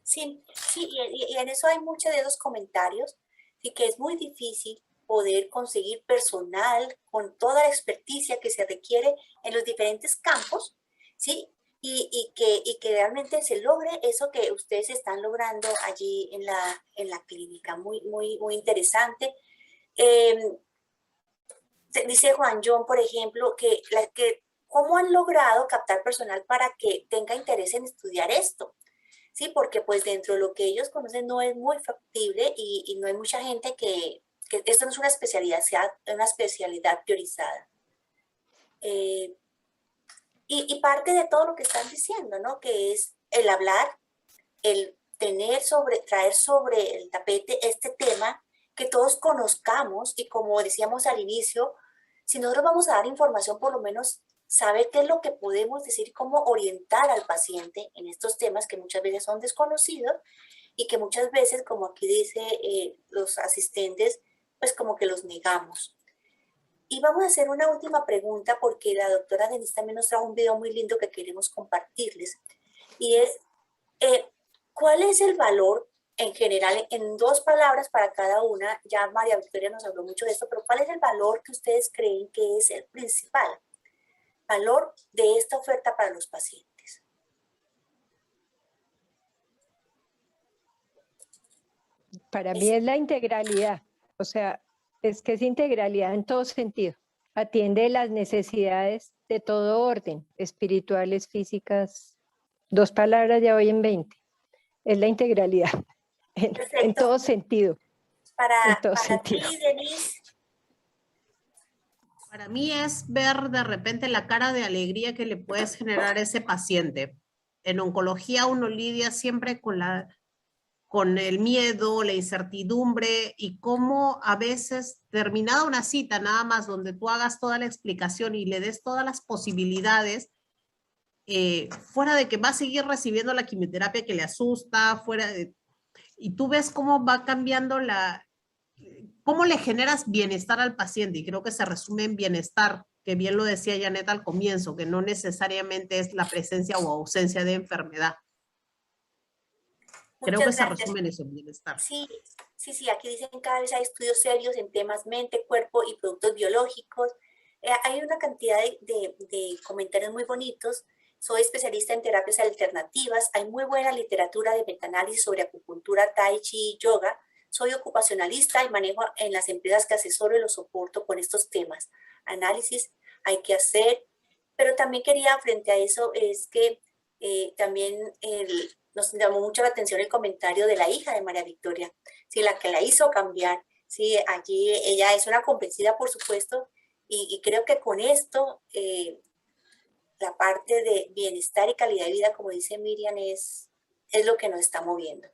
Sí, sí, y en eso hay muchos de esos comentarios, y que es muy difícil poder conseguir personal con toda la experticia que se requiere en los diferentes campos, ¿sí? Y que realmente se logre eso que ustedes están logrando allí en la clínica. Muy, muy, muy interesante. Eh, Dice Juan John, por ejemplo, que cómo han logrado captar personal para que tenga interés en estudiar esto. Sí, porque pues dentro de lo que ellos conocen no es muy factible y no hay mucha gente que esto no es una especialidad, sea una especialidad priorizada. Eh, y parte de todo lo que están diciendo, ¿no? Que es el hablar, el traer sobre el tapete este tema, que todos conozcamos y como decíamos al inicio, si nosotros vamos a dar información, por lo menos saber qué es lo que podemos decir, cómo orientar al paciente en estos temas que muchas veces son desconocidos y que muchas veces, como aquí dice los asistentes, pues como que los negamos. Y vamos a hacer una última pregunta porque la doctora Denise también nos trajo un video muy lindo que queremos compartirles. Y es, eh, ¿cuál es el valor en general, en 2 palabras para cada una? Ya María Victoria nos habló mucho de esto, pero ¿cuál es el valor que ustedes creen que es el principal valor de esta oferta para los pacientes? Para mí es la integralidad, o sea, es que es integralidad en todo sentido. Atiende las necesidades de todo orden, espirituales, físicas. 2 palabras ya voy en 20. Es la integralidad, en Perfecto. todo sentido, en todo Para ti, sentido. Denise. Para mí es ver de repente la cara de alegría que le puedes generar a ese paciente. En oncología uno lidia siempre con el miedo, la incertidumbre y cómo a veces terminada una cita nada más donde tú hagas toda la explicación y le des todas las posibilidades, fuera de que va a seguir recibiendo la quimioterapia que le asusta, y tú ves cómo va cambiando cómo le generas bienestar al paciente y creo que se resume en bienestar que bien lo decía Janet al comienzo, que no necesariamente es la presencia o ausencia de enfermedad. Creo que Muchas se gracias. resume en eso, el bienestar. Sí, sí, aquí dicen cada vez hay estudios serios en temas mente, cuerpo y productos biológicos. Hay una cantidad de comentarios muy bonitos. Soy especialista en terapias alternativas. Hay muy buena literatura de metaanálisis sobre acupuntura, tai chi y yoga. Soy ocupacionalista y manejo en las empresas que asesoro y los soporto con estos temas. Análisis hay que hacer, pero también quería frente a eso es que también nos llamó mucho la atención el comentario de la hija de María Victoria, ¿sí? La que la hizo cambiar. Sí, allí ella es una convencida, por supuesto, y creo que con esto la parte de bienestar y calidad de vida, como dice Miriam, es lo que nos está moviendo.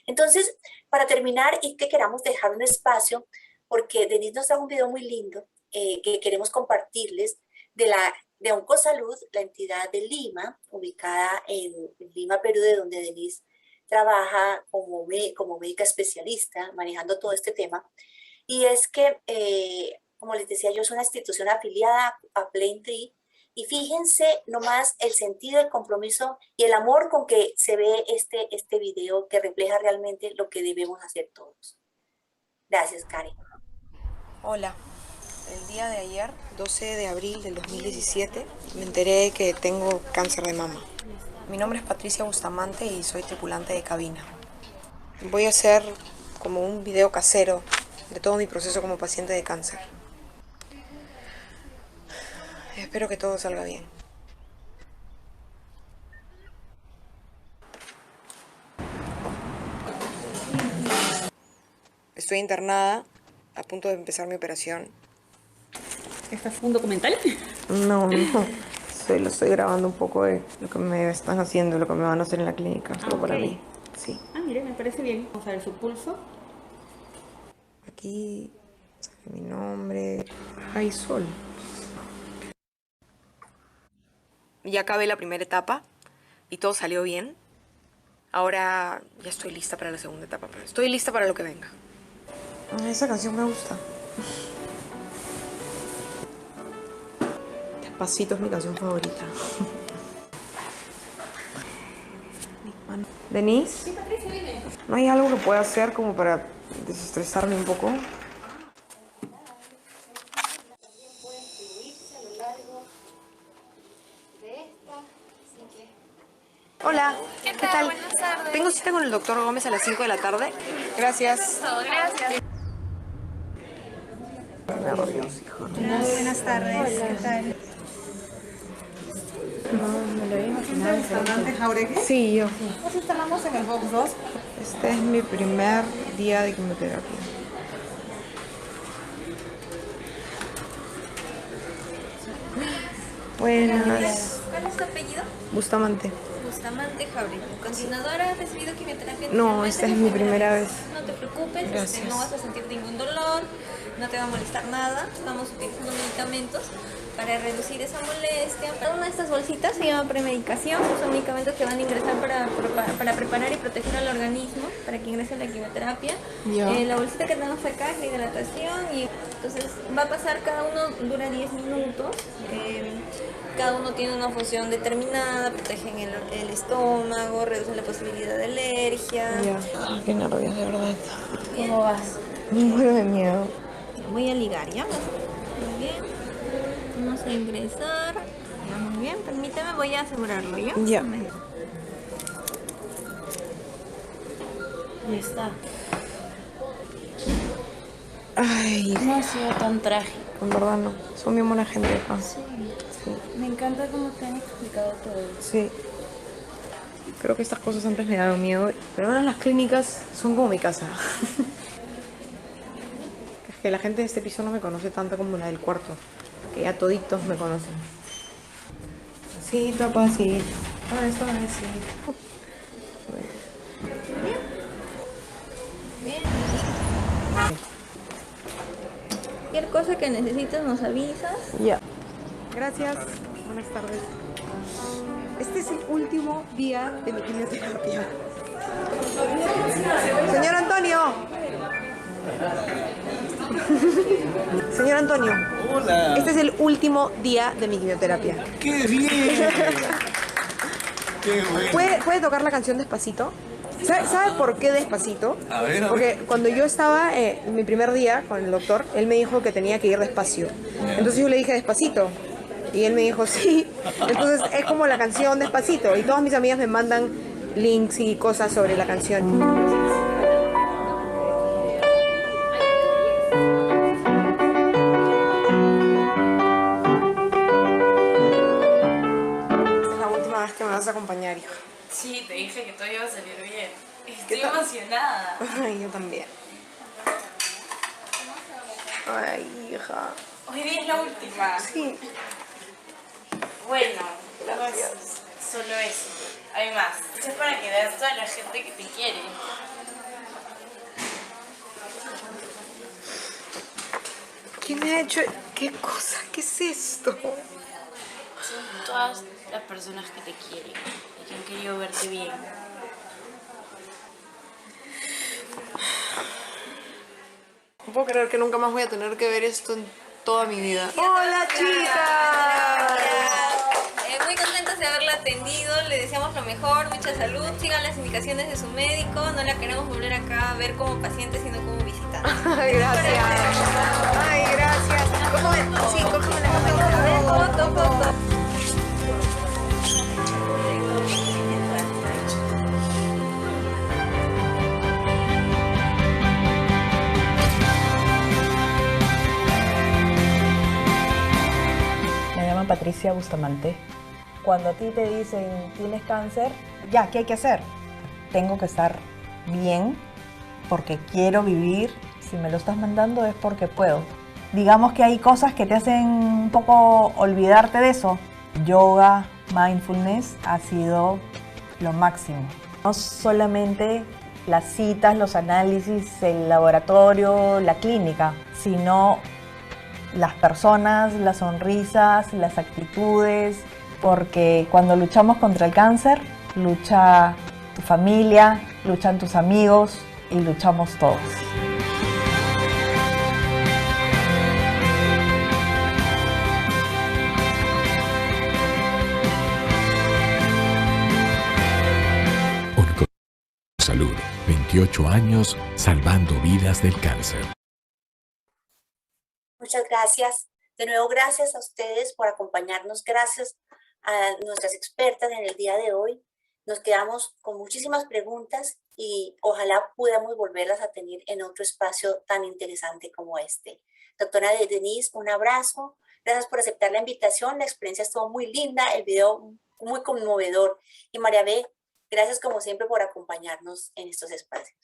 Entonces, para terminar y que queramos dejar un espacio, porque Denise nos da un video muy lindo que queremos compartirles de Oncosalud, la entidad de Lima, ubicada en Lima, Perú, de donde Denise trabaja como médica especialista manejando todo este tema. Y es que, como les decía yo, es una institución afiliada a Plaintree. Y fíjense nomás el sentido, el compromiso y el amor con que se ve este video que refleja realmente lo que debemos hacer todos. Gracias, Karen. Hola, el día de ayer, 12 de abril del 2017, me enteré que tengo cáncer de mama. Mi nombre es Patricia Bustamante y soy tripulante de cabina. Voy a hacer como un video casero de todo mi proceso como paciente de cáncer. Espero que todo salga bien. Estoy internada, a punto de empezar mi operación. ¿Este es un documental? No, lo estoy grabando un poco de lo que me están haciendo, lo que me van a hacer en la clínica, solo para mí. Sí. Ah, mire, me parece bien. Vamos a ver su pulso. Aquí sale mi nombre. Ay, Sol. Ya acabé la primera etapa y todo salió bien. Ahora ya estoy lista para la segunda etapa. Pero estoy lista para lo que venga. Esa canción me gusta. Despacito es mi canción favorita. ¿Denise? Sí, Patricia, viene. ¿No hay algo que pueda hacer como para desestresarme un poco? Hola, ¿qué tal? Buenas tardes. Tengo cita con el doctor Gómez a las 5 de la tarde. Gracias. Gracias. Buenas tardes, ¿qué tal? ¿Restaurante Jauregui? Sí, yo. Nos instalamos en el box 2. Este es mi primer día de quimioterapia. Buenas. ¿Cuál es tu apellido? Bustamante. Bustamante Jauregui. ¿Continuadora? ¿Has recibido quimioterapia? No, esta es mi primera vez. No te preocupes, Gracias. no vas a sentir ningún dolor, no te va a molestar nada. Estamos utilizando medicamentos para reducir esa molestia. Cada una de estas bolsitas se llama premedicación, son medicamentos que van a ingresar para preparar y proteger al organismo para que ingrese la quimioterapia. La bolsita que tenemos acá es la hidratación y entonces va a pasar, cada uno dura 10 minutos. Cada uno tiene una función determinada, protegen el estómago, reducen la posibilidad de alergia. Ay, qué nervios, de verdad. ¿Cómo vas? Me muero de miedo. Voy a ligar, ¿ya? Muy bien. Vamos a ingresar. Ya, muy bien. Permíteme, voy a asegurarlo, ¿ya? Ya. Ahí está. Ay, No ha sido tan trágico. en verdad no. Son bien buena gente acá. Sí. Me encanta cómo te han explicado todo. Sí. Creo que estas cosas antes me daban miedo, pero ahora las clínicas son como mi casa. Es que la gente de este piso no me conoce tanto como la del cuarto, que ya toditos me conocen. Sí, papá, sí. Ahora esto es sí. Bien. Cualquier cosa que necesites nos avisas. Ya. Gracias. Buenas tardes. Este es el último día de mi quimioterapia. Señor Antonio. Señor Antonio, Hola. este es el último día de mi quimioterapia. ¡Qué bien! ¡Qué bueno! ¿Puede tocar la canción Despacito? ¿Sabe por qué Despacito? A ver, a ver. Porque cuando yo estaba en mi primer día con el doctor, él me dijo que tenía que ir despacio. Entonces yo le dije Despacito. Y él me dijo sí. Entonces es como la canción Despacito. Y todas mis amigas me mandan links y cosas sobre la canción. Que me vas a acompañar, hijo. Sí, te dije que todo iba a salir bien. Estoy tal? emocionada. Ay, yo también. Ay, hija. Hoy día es la última. Sí. Bueno, Gracias. solo eso. Hay más. Esto es para que veas toda la gente que te quiere. ¿Quién me ha hecho? ¿Qué cosa? ¿Qué es esto? Son todas las personas que te quieren y que han querido verte bien. No puedo creer que nunca más voy a tener que ver esto en toda mi vida. ¡Hola, chicas! Muy contentos de haberla atendido, le deseamos lo mejor, mucha salud, sigan las indicaciones de su médico, no la queremos volver acá a ver como paciente, sino como visitante. Ay, gracias. Ay, gracias. ¿Cómo ven? Sí, cógeme la cámara. A ver, foto. Me llamo Patricia Bustamante. Cuando a ti te dicen tienes cáncer, ya, ¿qué hay que hacer? Tengo que estar bien porque quiero vivir. Si me lo estás mandando es porque puedo. Digamos que hay cosas que te hacen un poco olvidarte de eso. Yoga, mindfulness ha sido lo máximo. No solamente las citas, los análisis, el laboratorio, la clínica, sino las personas, las sonrisas, las actitudes, porque cuando luchamos contra el cáncer, lucha tu familia, luchan tus amigos y luchamos todos. Salud, 28 años salvando vidas del cáncer. Muchas gracias. De nuevo, gracias a ustedes por acompañarnos. Gracias a nuestras expertas en el día de hoy. Nos quedamos con muchísimas preguntas y ojalá podamos volverlas a tener en otro espacio tan interesante como este. Doctora Denise, un abrazo. Gracias por aceptar la invitación. La experiencia estuvo muy linda, el video muy conmovedor. Y María B., gracias como siempre por acompañarnos en estos espacios.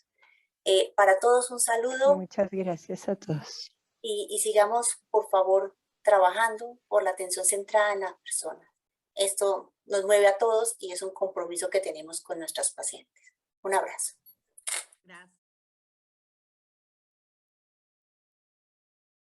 Para todos un saludo. Muchas gracias a todos. Y sigamos, por favor, trabajando por la atención centrada en la persona. Esto nos mueve a todos y es un compromiso que tenemos con nuestras pacientes. Un abrazo. Gracias.